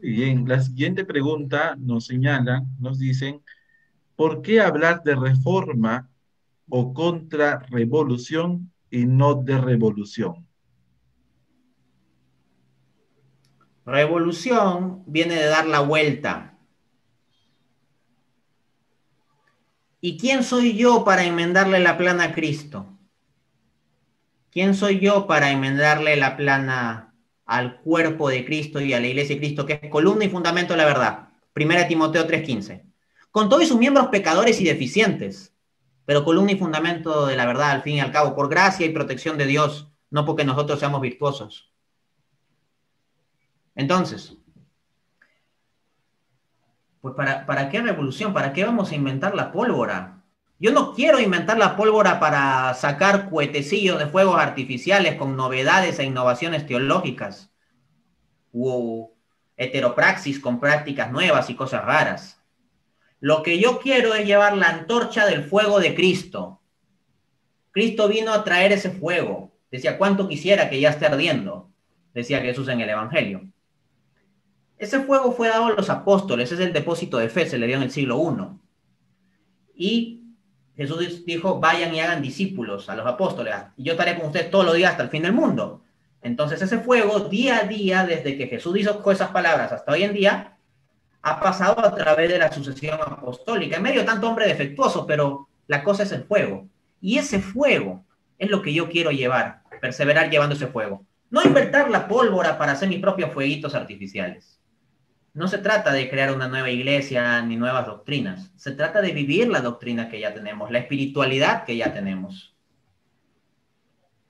Muy bien, la siguiente pregunta nos señala, nos dicen, ¿por qué hablar de reforma o contra-revolución y no de revolución? Revolución viene de dar la vuelta. ¿Y quién soy yo para enmendarle la plana a Cristo? ¿Quién soy yo para enmendarle la plana al cuerpo de Cristo y a la iglesia de Cristo, que es columna y fundamento de la verdad? 1 Timoteo 3:15. Con todos sus miembros pecadores y deficientes, pero columna y fundamento de la verdad, al fin y al cabo, por gracia y protección de Dios, no porque nosotros seamos virtuosos. Entonces, pues ¿para qué revolución? ¿Para qué vamos a inventar la pólvora? Yo no quiero inventar la pólvora para sacar cohetecillos de fuegos artificiales con novedades e innovaciones teológicas u heteropraxis con prácticas nuevas y cosas raras. Lo que yo quiero es llevar la antorcha del fuego de Cristo. Cristo vino a traer ese fuego. Decía, ¿cuánto quisiera que ya esté ardiendo? Decía Jesús en el Evangelio. Ese fuego fue dado a los apóstoles, es el depósito de fe, se le dio en el siglo I. Y Jesús dijo, vayan y hagan discípulos a los apóstoles, y yo estaré con ustedes todos los días hasta el fin del mundo. Entonces ese fuego, día a día, desde que Jesús dijo esas palabras hasta hoy en día, ha pasado a través de la sucesión apostólica. En medio de tanto hombre defectuoso, pero la cosa es el fuego. Y ese fuego es lo que yo quiero llevar, perseverar llevando ese fuego. No inventar la pólvora para hacer mis propios fueguitos artificiales. No se trata de crear una nueva iglesia ni nuevas doctrinas. Se trata de vivir la doctrina que ya tenemos, la espiritualidad que ya tenemos.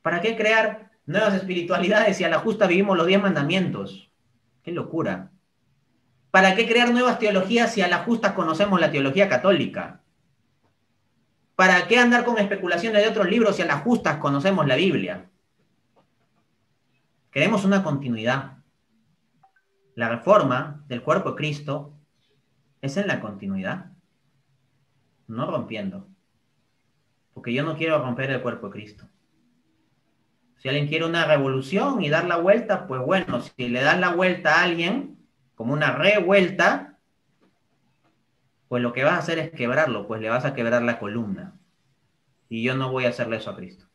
¿Para qué crear nuevas espiritualidades si a la justa vivimos los 10 mandamientos? ¡Qué locura! ¿Para qué crear nuevas teologías si a la justa conocemos la teología católica? ¿Para qué andar con especulaciones de otros libros si a las justas conocemos la Biblia? Queremos una continuidad. La reforma del cuerpo de Cristo es en la continuidad, no rompiendo. Porque yo no quiero romper el cuerpo de Cristo. Si alguien quiere una revolución y dar la vuelta, pues bueno, si le das la vuelta a alguien, como una revuelta, pues lo que vas a hacer es quebrarlo, pues le vas a quebrar la columna. Y yo no voy a hacerle eso a Cristo.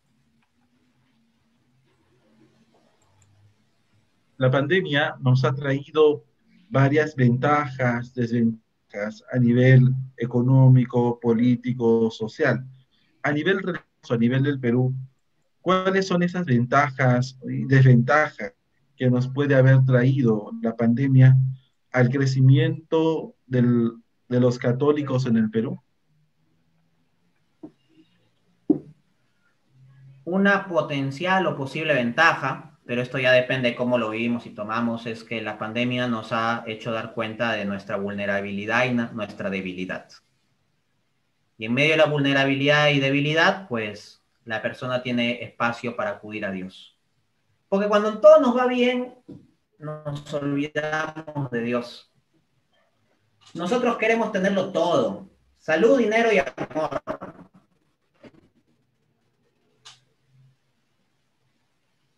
La pandemia nos ha traído varias ventajas, desventajas a nivel económico, político, social. A nivel religioso, a nivel del Perú, ¿cuáles son esas ventajas y desventajas que nos puede haber traído la pandemia al crecimiento de los católicos en el Perú? Una potencial o posible ventaja, pero esto ya depende de cómo lo vivimos y tomamos, es que la pandemia nos ha hecho dar cuenta de nuestra vulnerabilidad y nuestra debilidad. Y en medio de la vulnerabilidad y debilidad, pues la persona tiene espacio para acudir a Dios. Porque cuando todo nos va bien, nos olvidamos de Dios. Nosotros queremos tenerlo todo: salud, dinero y amor.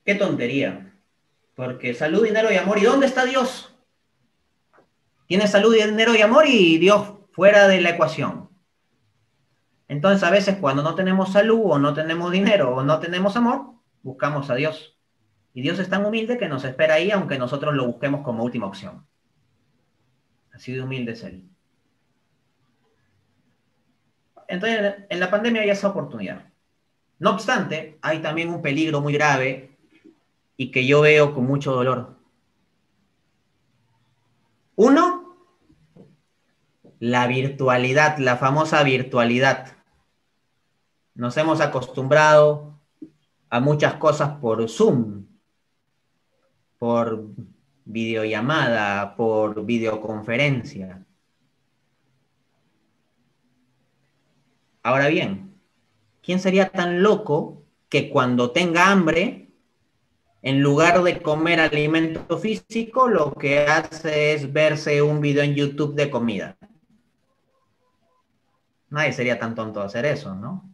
Qué tontería. Porque salud, dinero y amor. ¿Y dónde está Dios? Tienes salud, dinero y amor y Dios fuera de la ecuación. Entonces, a veces cuando no tenemos salud o no tenemos dinero o no tenemos amor, buscamos a Dios. Y Dios es tan humilde que nos espera ahí, aunque nosotros lo busquemos como última opción. Así de humilde es Él. Entonces, en la pandemia hay esa oportunidad. No obstante, hay también un peligro muy grave y que yo veo con mucho dolor. Uno, la virtualidad, la famosa virtualidad. Nos hemos acostumbrado a muchas cosas por Zoom, por videollamada, por videoconferencia. Ahora bien, ¿quién sería tan loco que cuando tenga hambre, en lugar de comer alimento físico, lo que hace es verse un video en YouTube de comida? Nadie sería tan tonto de hacer eso, ¿no?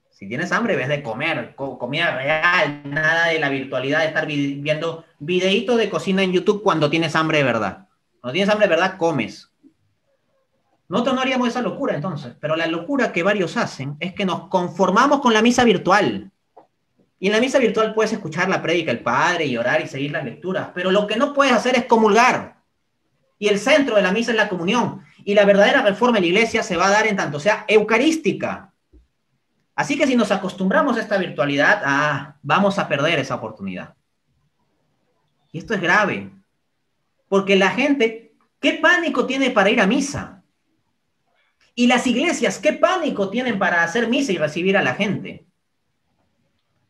Si tienes hambre, ves de comer, comida real, nada de la virtualidad de estar viendo videitos de cocina en YouTube cuando tienes hambre de verdad. Cuando tienes hambre de verdad, comes. Nosotros no haríamos esa locura entonces, pero la locura que varios hacen es que nos conformamos con la misa virtual. Y en la misa virtual puedes escuchar la prédica del Padre y orar y seguir las lecturas, pero lo que no puedes hacer es comulgar. Y el centro de la misa es la comunión. Y la verdadera reforma en la iglesia se va a dar en tanto sea eucarística. Así que si nos acostumbramos a esta virtualidad, vamos a perder esa oportunidad. Y esto es grave, porque la gente, ¿qué pánico tiene para ir a misa? Y las iglesias, ¿qué pánico tienen para hacer misa y recibir a la gente?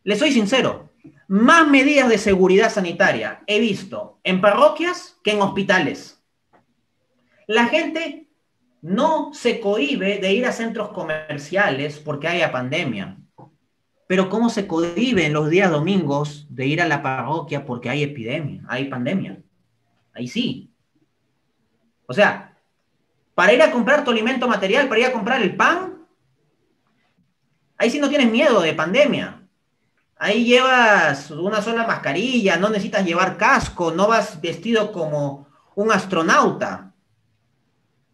Les soy sincero, más medidas de seguridad sanitaria he visto en parroquias que en hospitales. La gente no se cohíbe de ir a centros comerciales porque haya pandemia. Pero ¿cómo se cohíbe en los días domingos de ir a la parroquia porque hay epidemia, hay pandemia? Ahí sí. O sea, para ir a comprar tu alimento material, para ir a comprar el pan, ahí sí no tienes miedo de pandemia. Ahí llevas una sola mascarilla, no necesitas llevar casco, no vas vestido como un astronauta.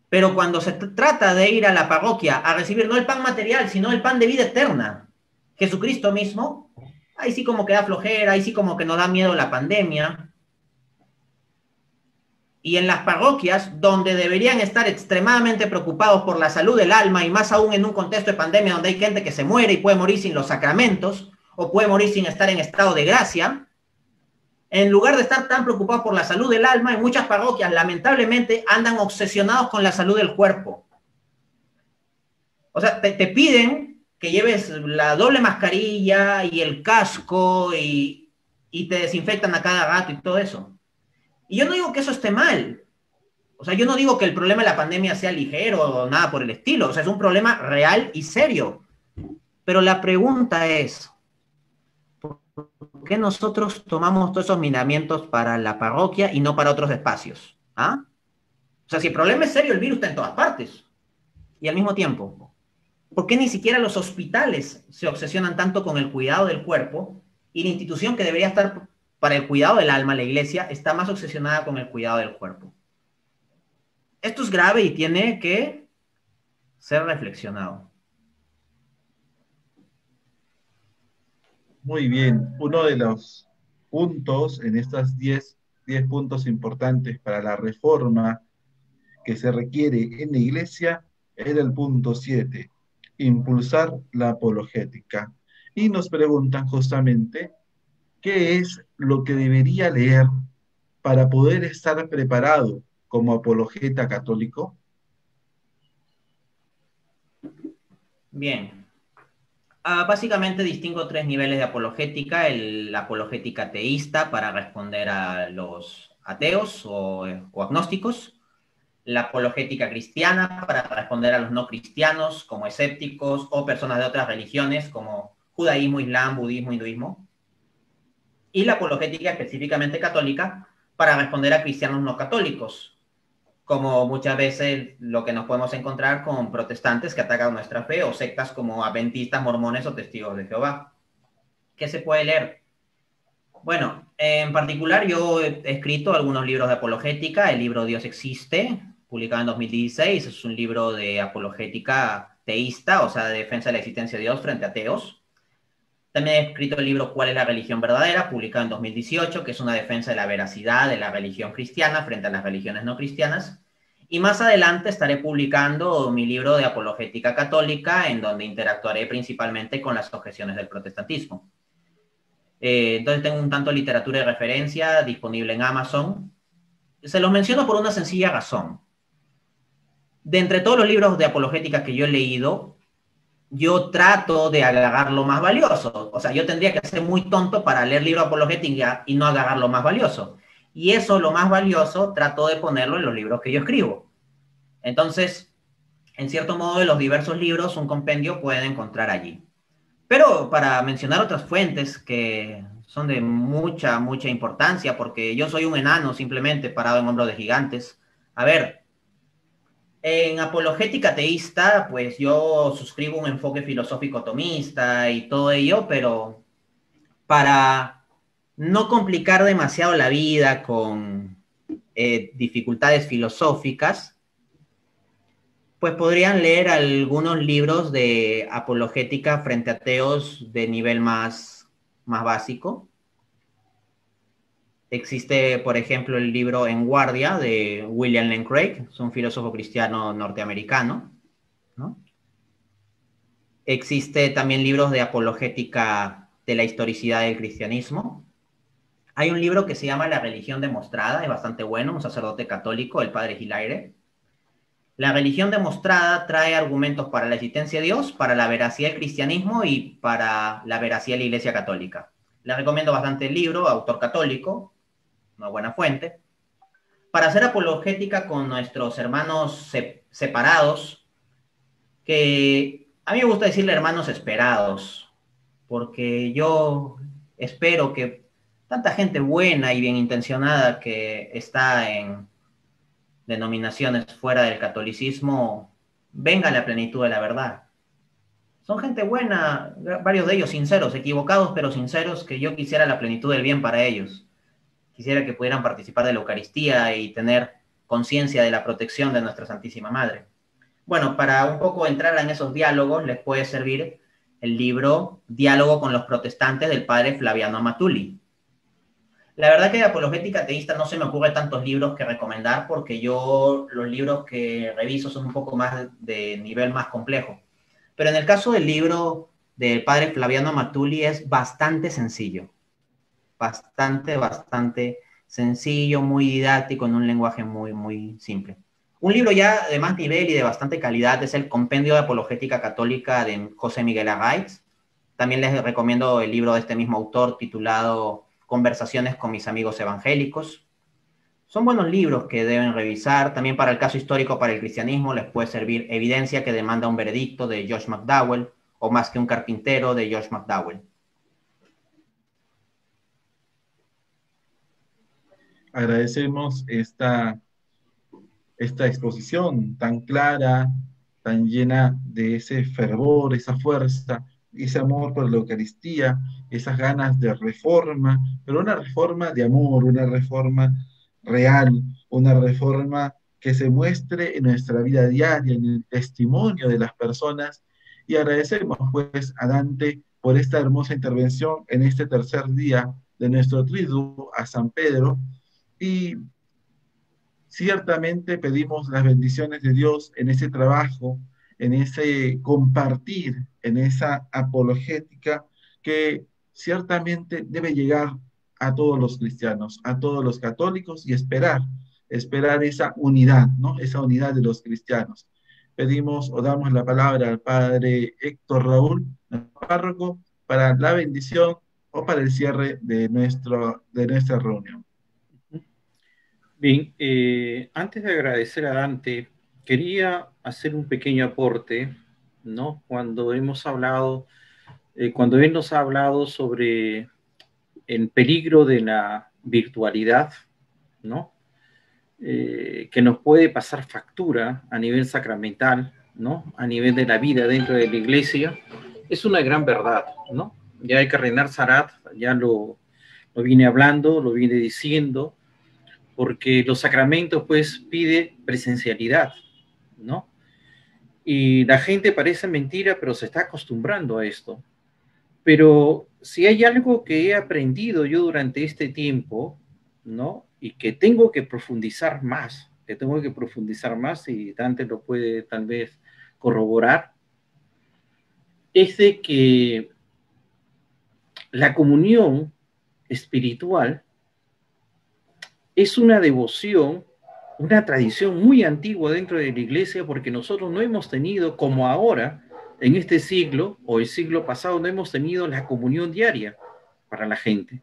Pero cuando se trata de ir a la parroquia a recibir no el pan material, sino el pan de vida eterna, Jesucristo mismo, ahí sí como que da flojera, ahí sí como que nos da miedo la pandemia. Y en las parroquias, donde deberían estar extremadamente preocupados por la salud del alma, y más aún en un contexto de pandemia donde hay gente que se muere y puede morir sin los sacramentos, o puede morir sin estar en estado de gracia, en lugar de estar tan preocupados por la salud del alma, en muchas parroquias lamentablemente andan obsesionados con la salud del cuerpo. O sea, te piden que lleves la doble mascarilla y el casco y te desinfectan a cada rato y todo eso. Y yo no digo que eso esté mal. O sea, yo no digo que el problema de la pandemia sea ligero o nada por el estilo. O sea, es un problema real y serio. Pero la pregunta es, ¿por qué nosotros tomamos todos esos miramientos para la parroquia y no para otros espacios? ¿Ah? O sea, si el problema es serio, el virus está en todas partes. Y al mismo tiempo, ¿por qué ni siquiera los hospitales se obsesionan tanto con el cuidado del cuerpo y la institución que debería estar para el cuidado del alma, la iglesia, está más obsesionada con el cuidado del cuerpo? Esto es grave y tiene que ser reflexionado. Muy bien, uno de los puntos en estas 10 puntos importantes para la reforma que se requiere en la iglesia era el punto 7, impulsar la apologética. Y nos preguntan justamente, ¿qué es lo que debería leer para poder estar preparado como apologeta católico? Bien. Básicamente distingo tres niveles de apologética. La apologética teísta para responder a los ateos o agnósticos. La apologética cristiana para responder a los no cristianos como escépticos o personas de otras religiones como judaísmo, islam, budismo, hinduismo. Y la apologética específicamente católica para responder a cristianos no católicos, como muchas veces lo que nos podemos encontrar con protestantes que atacan nuestra fe o sectas como adventistas, mormones o testigos de Jehová. ¿Qué se puede leer? Bueno, en particular yo he escrito algunos libros de apologética. El libro Dios existe, publicado en 2016, es un libro de apologética teísta, o sea, de defensa de la existencia de Dios frente a ateos. También he escrito el libro ¿Cuál es la religión verdadera?, publicado en 2018, que es una defensa de la veracidad de la religión cristiana frente a las religiones no cristianas. Y más adelante estaré publicando mi libro de apologética católica, en donde interactuaré principalmente con las objeciones del protestantismo. Entonces tengo un tanto de literatura de referencia disponible en Amazon. Se los menciono por una sencilla razón. De entre todos los libros de apologética que yo he leído, yo trato de agarrar lo más valioso. O sea, yo tendría que ser muy tonto para leer libros de apologética y no agarrar lo más valioso. Y eso, lo más valioso, trato de ponerlo en los libros que yo escribo. Entonces, en cierto modo, de los diversos libros, un compendio pueden encontrar allí. Pero para mencionar otras fuentes que son de mucha, mucha importancia, porque yo soy un enano simplemente parado en hombros de gigantes. A ver, en apologética teísta, pues yo suscribo un enfoque filosófico tomista y todo ello, pero para no complicar demasiado la vida con dificultades filosóficas, pues podrían leer algunos libros de apologética frente a ateos de nivel más básico. Existe, por ejemplo, el libro En Guardia de William Lane Craig, es un filósofo cristiano norteamericano, ¿no? Existe también libros de apologética de la historicidad del cristianismo. Hay un libro que se llama La religión demostrada, es bastante bueno, un sacerdote católico, el padre Hilaire. La religión demostrada trae argumentos para la existencia de Dios, para la veracidad del cristianismo y para la veracidad de la Iglesia Católica. Les recomiendo bastante el libro, autor católico, una buena fuente. Para hacer apologética con nuestros hermanos separados, que a mí me gusta decirle hermanos esperados, porque yo espero que tanta gente buena y bien intencionada que está en denominaciones fuera del catolicismo venga a la plenitud de la verdad. Son gente buena, varios de ellos sinceros, equivocados pero sinceros, que yo quisiera la plenitud del bien para ellos. Quisiera que pudieran participar de la Eucaristía y tener conciencia de la protección de nuestra Santísima Madre. Bueno, para un poco entrar en esos diálogos, les puede servir el libro Diálogo con los protestantes del padre Flaviano Amatuli. La verdad que de apologética teísta no se me ocurre tantos libros que recomendar porque yo los libros que reviso son un poco más de nivel más complejo. Pero en el caso del libro del padre Flaviano Amatuli es bastante sencillo. Bastante sencillo, muy didáctico, en un lenguaje muy simple. Un libro ya de más nivel y de bastante calidad es el Compendio de Apologética Católica de José Miguel Arraiz. También les recomiendo el libro de este mismo autor titulado Conversaciones con mis amigos evangélicos. Son buenos libros que deben revisar. También para el caso histórico para el cristianismo les puede servir Evidencia que demanda un veredicto de Josh McDowell o Más que un carpintero de Josh McDowell. Agradecemos esta exposición tan clara, tan llena de ese fervor, esa fuerza, ese amor por la Eucaristía, esas ganas de reforma, pero una reforma de amor, una reforma real, una reforma que se muestre en nuestra vida diaria, en el testimonio de las personas. Y agradecemos pues a Dante por esta hermosa intervención en este tercer día de nuestro triduo a San Pedro. Y ciertamente pedimos las bendiciones de Dios en ese trabajo, en ese compartir, en esa apologética que ciertamente debe llegar a todos los cristianos, a todos los católicos y esperar esa unidad, ¿no? Esa unidad de los cristianos. Pedimos o damos la palabra al Padre Héctor Raúl, párroco, para la bendición o para el cierre de nuestra reunión. Bien, antes de agradecer a Dante, quería hacer un pequeño aporte, ¿no? Cuando él nos ha hablado sobre el peligro de la virtualidad, ¿no? Que nos puede pasar factura a nivel sacramental, ¿no? A nivel de la vida dentro de la iglesia, es una gran verdad, ¿no? Ya el cardenal Sarat ya lo viene hablando, lo viene diciendo, porque los sacramentos pues pide presencialidad, ¿no? Y la gente parece mentira, pero se está acostumbrando a esto. Pero si hay algo que he aprendido yo durante este tiempo, ¿no? Y que tengo que profundizar más, y Dante lo puede tal vez corroborar, es de que la comunión espiritual es una devoción, una tradición muy antigua dentro de la iglesia, porque nosotros no hemos tenido, como ahora, en este siglo o el siglo pasado, no hemos tenido la comunión diaria para la gente.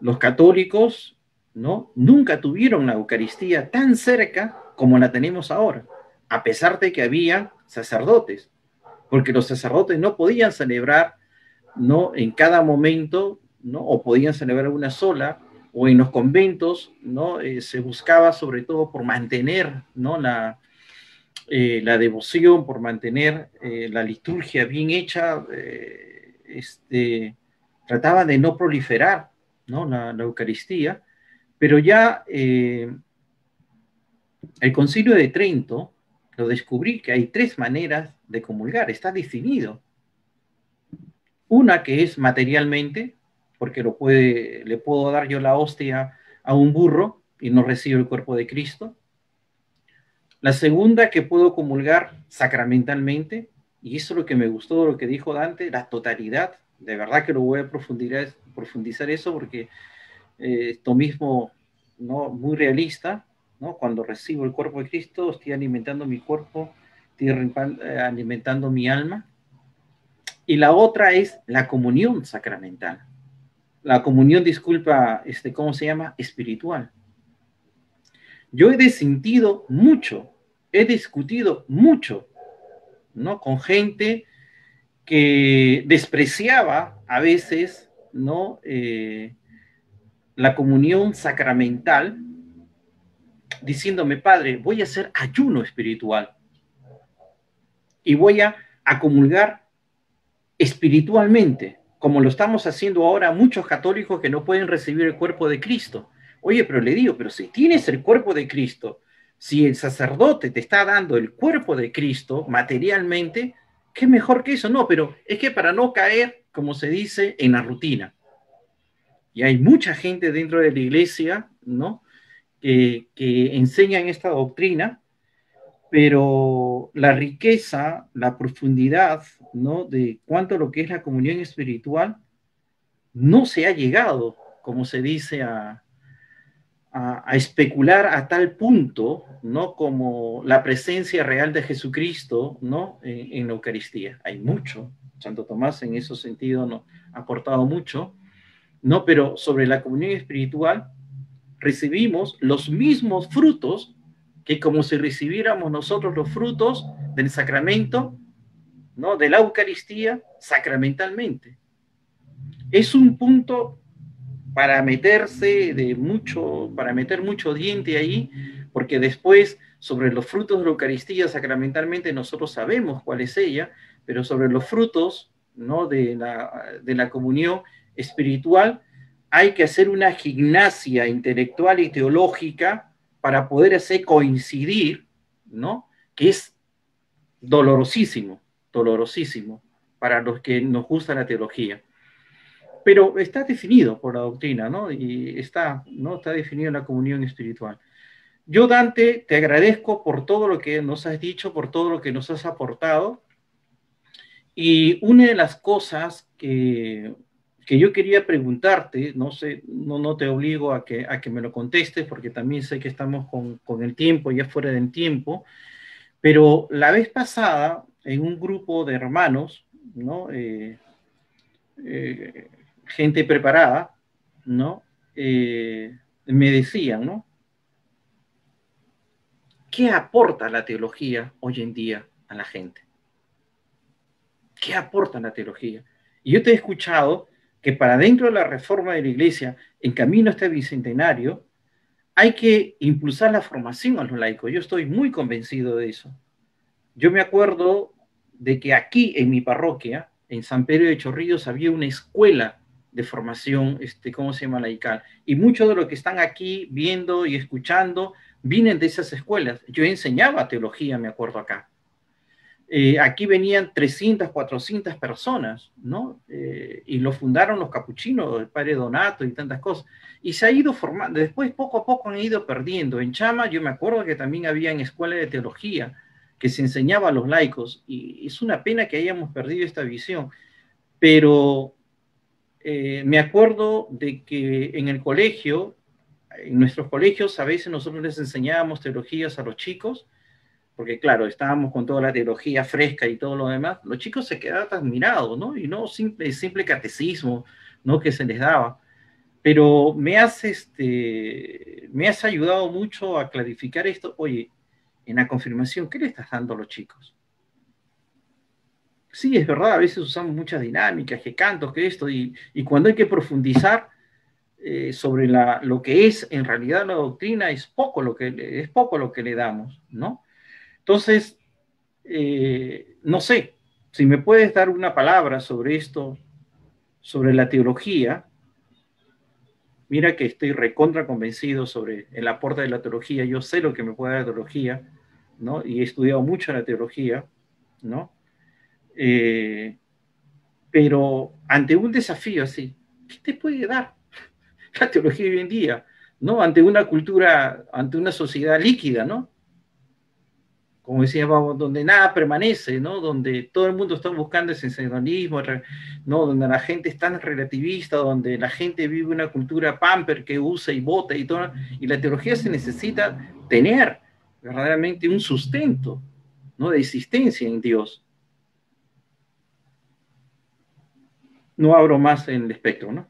Los católicos, ¿no? Nunca tuvieron la Eucaristía tan cerca como la tenemos ahora, a pesar de que había sacerdotes, porque los sacerdotes no podían celebrar, ¿no? En cada momento, ¿no? O podían celebrar una sola, o en los conventos, ¿no? Se buscaba sobre todo por mantener, ¿no? La devoción, por mantener la liturgia bien hecha, trataba de no proliferar, ¿no? La Eucaristía, pero ya el Concilio de Trento lo descubrí que hay tres maneras de comulgar, está definido. Una que es materialmente, porque le puedo dar yo la hostia a un burro y no recibo el cuerpo de Cristo. La segunda, que puedo comulgar sacramentalmente, y eso es lo que me gustó, lo que dijo Dante, la totalidad. De verdad que lo voy a profundizar eso, porque esto mismo, ¿no? Muy realista, ¿no? Cuando recibo el cuerpo de Cristo, estoy alimentando mi cuerpo, estoy alimentando mi alma. Y la otra es la comunión sacramental. La comunión, disculpa, ¿cómo se llama? Espiritual. Yo he discutido mucho, ¿no? Con gente que despreciaba a veces, ¿no? La comunión sacramental, diciéndome: padre, voy a hacer ayuno espiritual y voy a comulgar espiritualmente, como lo estamos haciendo ahora muchos católicos que no pueden recibir el cuerpo de Cristo. Oye, pero le digo, pero si tienes el cuerpo de Cristo, si el sacerdote te está dando el cuerpo de Cristo materialmente, ¿qué mejor que eso? No, pero es que para no caer, como se dice, en la rutina. Y hay mucha gente dentro de la iglesia, ¿no? Que enseñan esta doctrina, pero la riqueza, la profundidad, ¿no? De cuánto lo que es la comunión espiritual no se ha llegado, como se dice, a especular a tal punto, ¿no? Como la presencia real de Jesucristo, ¿no? En la Eucaristía. Hay mucho. Santo Tomás en ese sentido nos ha aportado mucho, ¿no? Pero sobre la comunión espiritual recibimos los mismos frutos que como si recibiéramos nosotros los frutos del sacramento, ¿no? De la Eucaristía sacramentalmente. Es un punto para meter mucho diente ahí, porque después, sobre los frutos de la Eucaristía, sacramentalmente nosotros sabemos cuál es ella, pero sobre los frutos, ¿no?, de la comunión espiritual, hay que hacer una gimnasia intelectual y teológica para poder hacer coincidir, ¿no?, que es dolorosísimo, dolorosísimo para los que nos gusta la teología. Pero está definido por la doctrina, ¿no? Y está definido en la comunión espiritual. Yo, Dante, te agradezco por todo lo que nos has dicho, por todo lo que nos has aportado. Y una de las cosas que yo quería preguntarte, no sé, no te obligo a que me lo contestes, porque también sé que estamos con el tiempo, ya fuera del tiempo, pero la vez pasada, en un grupo de hermanos, ¿no? Gente preparada, ¿no? Me decían, ¿no? ¿Qué aporta la teología hoy en día a la gente? ¿Qué aporta la teología? Y yo te he escuchado que para dentro de la reforma de la Iglesia, en camino a este bicentenario, hay que impulsar la formación a los laicos. Yo estoy muy convencido de eso. Yo me acuerdo de que aquí en mi parroquia, en San Pedro de Chorrillos, había una escuela de formación, ¿cómo se llama? Laical. Y muchos de los que están aquí viendo y escuchando vienen de esas escuelas. Yo enseñaba teología, me acuerdo acá. Aquí venían 300, 400 personas, ¿no? Y lo fundaron los capuchinos, el padre Donato y tantas cosas. Y se ha ido formando, después poco a poco han ido perdiendo. En Chama yo me acuerdo que también había en escuela de teología que se enseñaba a los laicos, y es una pena que hayamos perdido esta visión. Pero me acuerdo de que en el colegio, en nuestros colegios, a veces nosotros les enseñábamos teologías a los chicos, porque claro, estábamos con toda la teología fresca y todo lo demás, los chicos se quedaban admirados, ¿no? Y no simple catecismo, ¿no?, que se les daba. Pero me has ayudado mucho a clarificar esto. Oye, en la confirmación, ¿qué le estás dando a los chicos? Sí, es verdad, a veces usamos muchas dinámicas, que cantos, que esto, y cuando hay que profundizar sobre lo que es en realidad la doctrina, es poco lo que le damos, ¿no? Entonces, no sé, si me puedes dar una palabra sobre esto, sobre la teología. Mira que estoy recontra convencido sobre el aporte de la teología. Yo sé lo que me puede dar la teología, ¿no? Y he estudiado mucho la teología, ¿no? Pero ante un desafío así, ¿qué te puede dar la teología hoy en día? ¿No? Ante una cultura, ante una sociedad líquida, ¿no? Como decíamos, donde nada permanece, ¿no? Donde todo el mundo está buscando ese sensacionalismo, ¿no? Donde la gente es tan relativista, donde la gente vive una cultura pamper que usa y bota y todo, y la teología se necesita tener verdaderamente un sustento, ¿no?, de existencia en Dios. No abro más en el espectro, ¿no?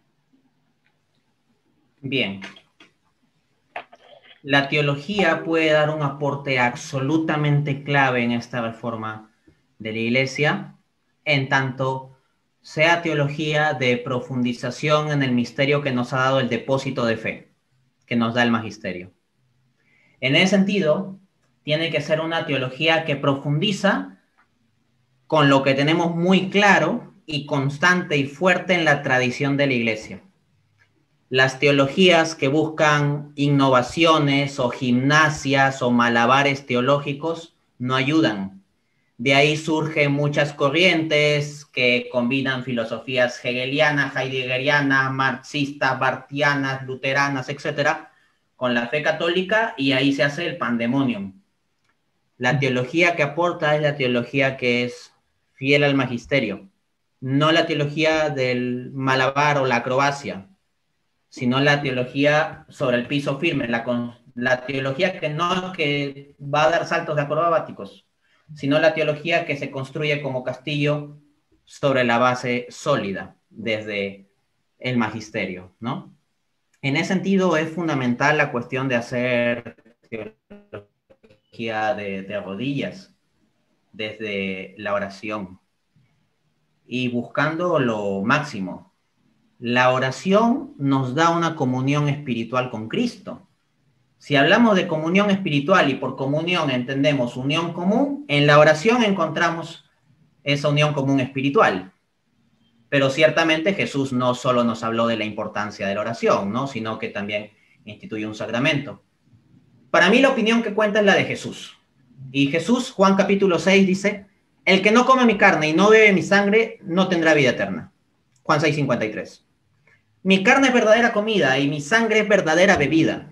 Bien. La teología puede dar un aporte absolutamente clave en esta reforma de la Iglesia, en tanto sea teología de profundización en el misterio que nos ha dado el depósito de fe, que nos da el magisterio. En ese sentido, tiene que ser una teología que profundiza con lo que tenemos muy claro y constante y fuerte en la tradición de la Iglesia. Las teologías que buscan innovaciones o gimnasias o malabares teológicos no ayudan. De ahí surgen muchas corrientes que combinan filosofías hegelianas, heideggerianas, marxistas, barthianas, luteranas, etcétera, con la fe católica, y ahí se hace el pandemonium. La teología que aporta es la teología que es fiel al magisterio, no la teología del malabar o la acrobacia, sino la teología sobre el piso firme, la teología que no que va a dar saltos de acrobáticos, sino la teología que se construye como castillo sobre la base sólida desde el magisterio, ¿no? En ese sentido es fundamental la cuestión de hacer teología de rodillas desde la oración y buscando lo máximo. La oración nos da una comunión espiritual con Cristo. Si hablamos de comunión espiritual y por comunión entendemos unión común, en la oración encontramos esa unión común espiritual. Pero ciertamente Jesús no solo nos habló de la importancia de la oración, ¿no? Sino que también instituyó un sacramento. Para mí la opinión que cuenta es la de Jesús. Y Jesús, Juan capítulo 6, dice, el que no come mi carne y no bebe mi sangre no tendrá vida eterna. Juan 6:53. Mi carne es verdadera comida y mi sangre es verdadera bebida.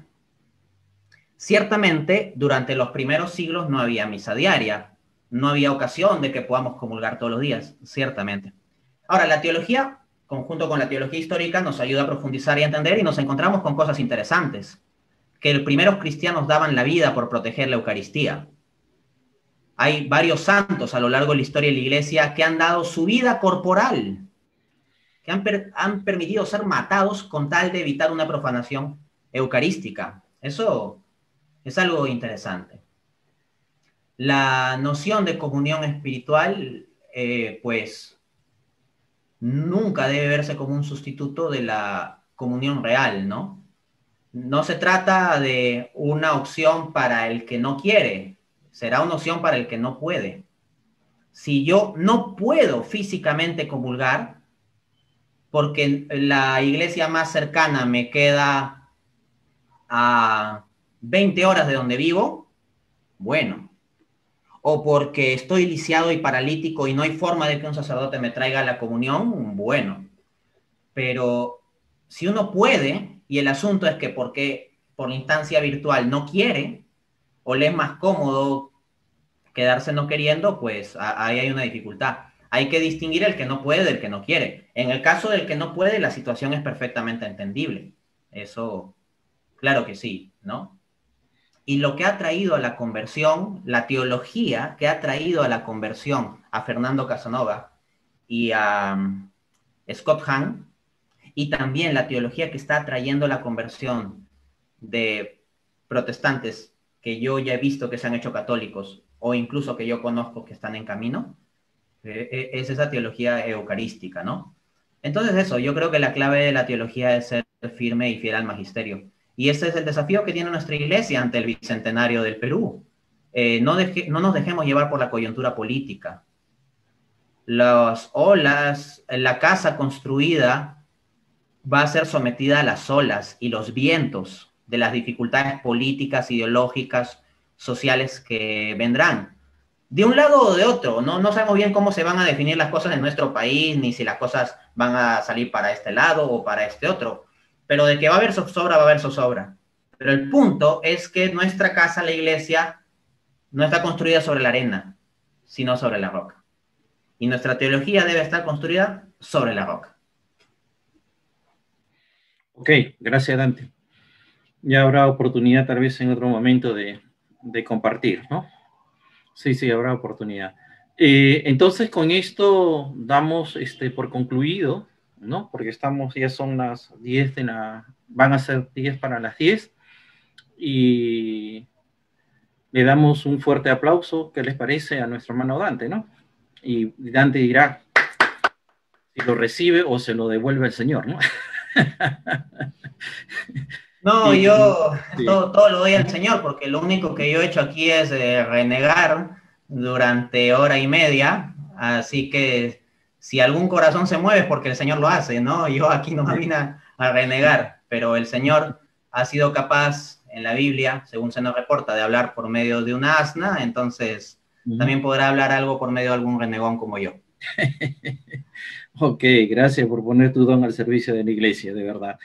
Ciertamente, durante los primeros siglos no había misa diaria, no había ocasión de que podamos comulgar todos los días, ciertamente. Ahora, la teología, conjunto con la teología histórica, nos ayuda a profundizar y a entender y nos encontramos con cosas interesantes. Que los primeros cristianos daban la vida por proteger la Eucaristía. Hay varios santos a lo largo de la historia de la Iglesia que han dado su vida corporal, que han permitido ser matados con tal de evitar una profanación eucarística. Eso es algo interesante. La noción de comunión espiritual, pues, nunca debe verse como un sustituto de la comunión real, ¿no? No se trata de una opción para el que no quiere, será una opción para el que no puede. Si yo no puedo físicamente comulgar, porque la iglesia más cercana me queda a 20 horas de donde vivo, bueno. O porque estoy lisiado y paralítico y no hay forma de que un sacerdote me traiga la comunión, bueno. Pero si uno puede, y el asunto es que porque por la instancia virtual no quiere, o le es más cómodo quedarse no queriendo, pues ahí hay una dificultad. Hay que distinguir el que no puede del que no quiere. En el caso del que no puede, la situación es perfectamente entendible. Eso, claro que sí, ¿no? Y lo que ha traído a la conversión, la teología que ha traído a la conversión a Fernando Casanova y a Scott Hahn, y también la teología que está trayendo la conversión de protestantes que yo ya he visto que se han hecho católicos o incluso que yo conozco que están en camino, es esa teología eucarística, ¿no? Entonces eso, yo creo que la clave de la teología es ser firme y fiel al magisterio. Y ese es el desafío que tiene nuestra iglesia ante el bicentenario del Perú. No nos dejemos llevar por la coyuntura política. Las olas, la casa construida va a ser sometida a las olas y los vientos de las dificultades políticas, ideológicas, sociales que vendrán. De un lado o de otro, no sabemos bien cómo se van a definir las cosas en nuestro país, ni si las cosas van a salir para este lado o para este otro. Pero de que va a haber zozobra, va a haber zozobra. Pero el punto es que nuestra casa, la iglesia, no está construida sobre la arena, sino sobre la roca. Y nuestra teología debe estar construida sobre la roca. Ok, gracias, Dante. Ya habrá oportunidad tal vez en otro momento de compartir, ¿no? Sí, habrá oportunidad. Entonces, con esto damos por concluido, ¿no? Porque ya son las 10 van a ser 10 para las 10, y le damos un fuerte aplauso, ¿qué les parece? A nuestro hermano Dante, ¿no? Y Dante dirá si lo recibe o se lo devuelve el Señor, ¿no? No, yo sí, todo lo doy al Señor, porque lo único que yo he hecho aquí es renegar durante hora y media, así que si algún corazón se mueve es porque el Señor lo hace, ¿no? Yo aquí no me vine a renegar, pero el Señor ha sido capaz en la Biblia, según se nos reporta, de hablar por medio de una asna, entonces también podrá hablar algo por medio de algún renegón como yo. Ok, gracias por poner tu don al servicio de la iglesia, de verdad.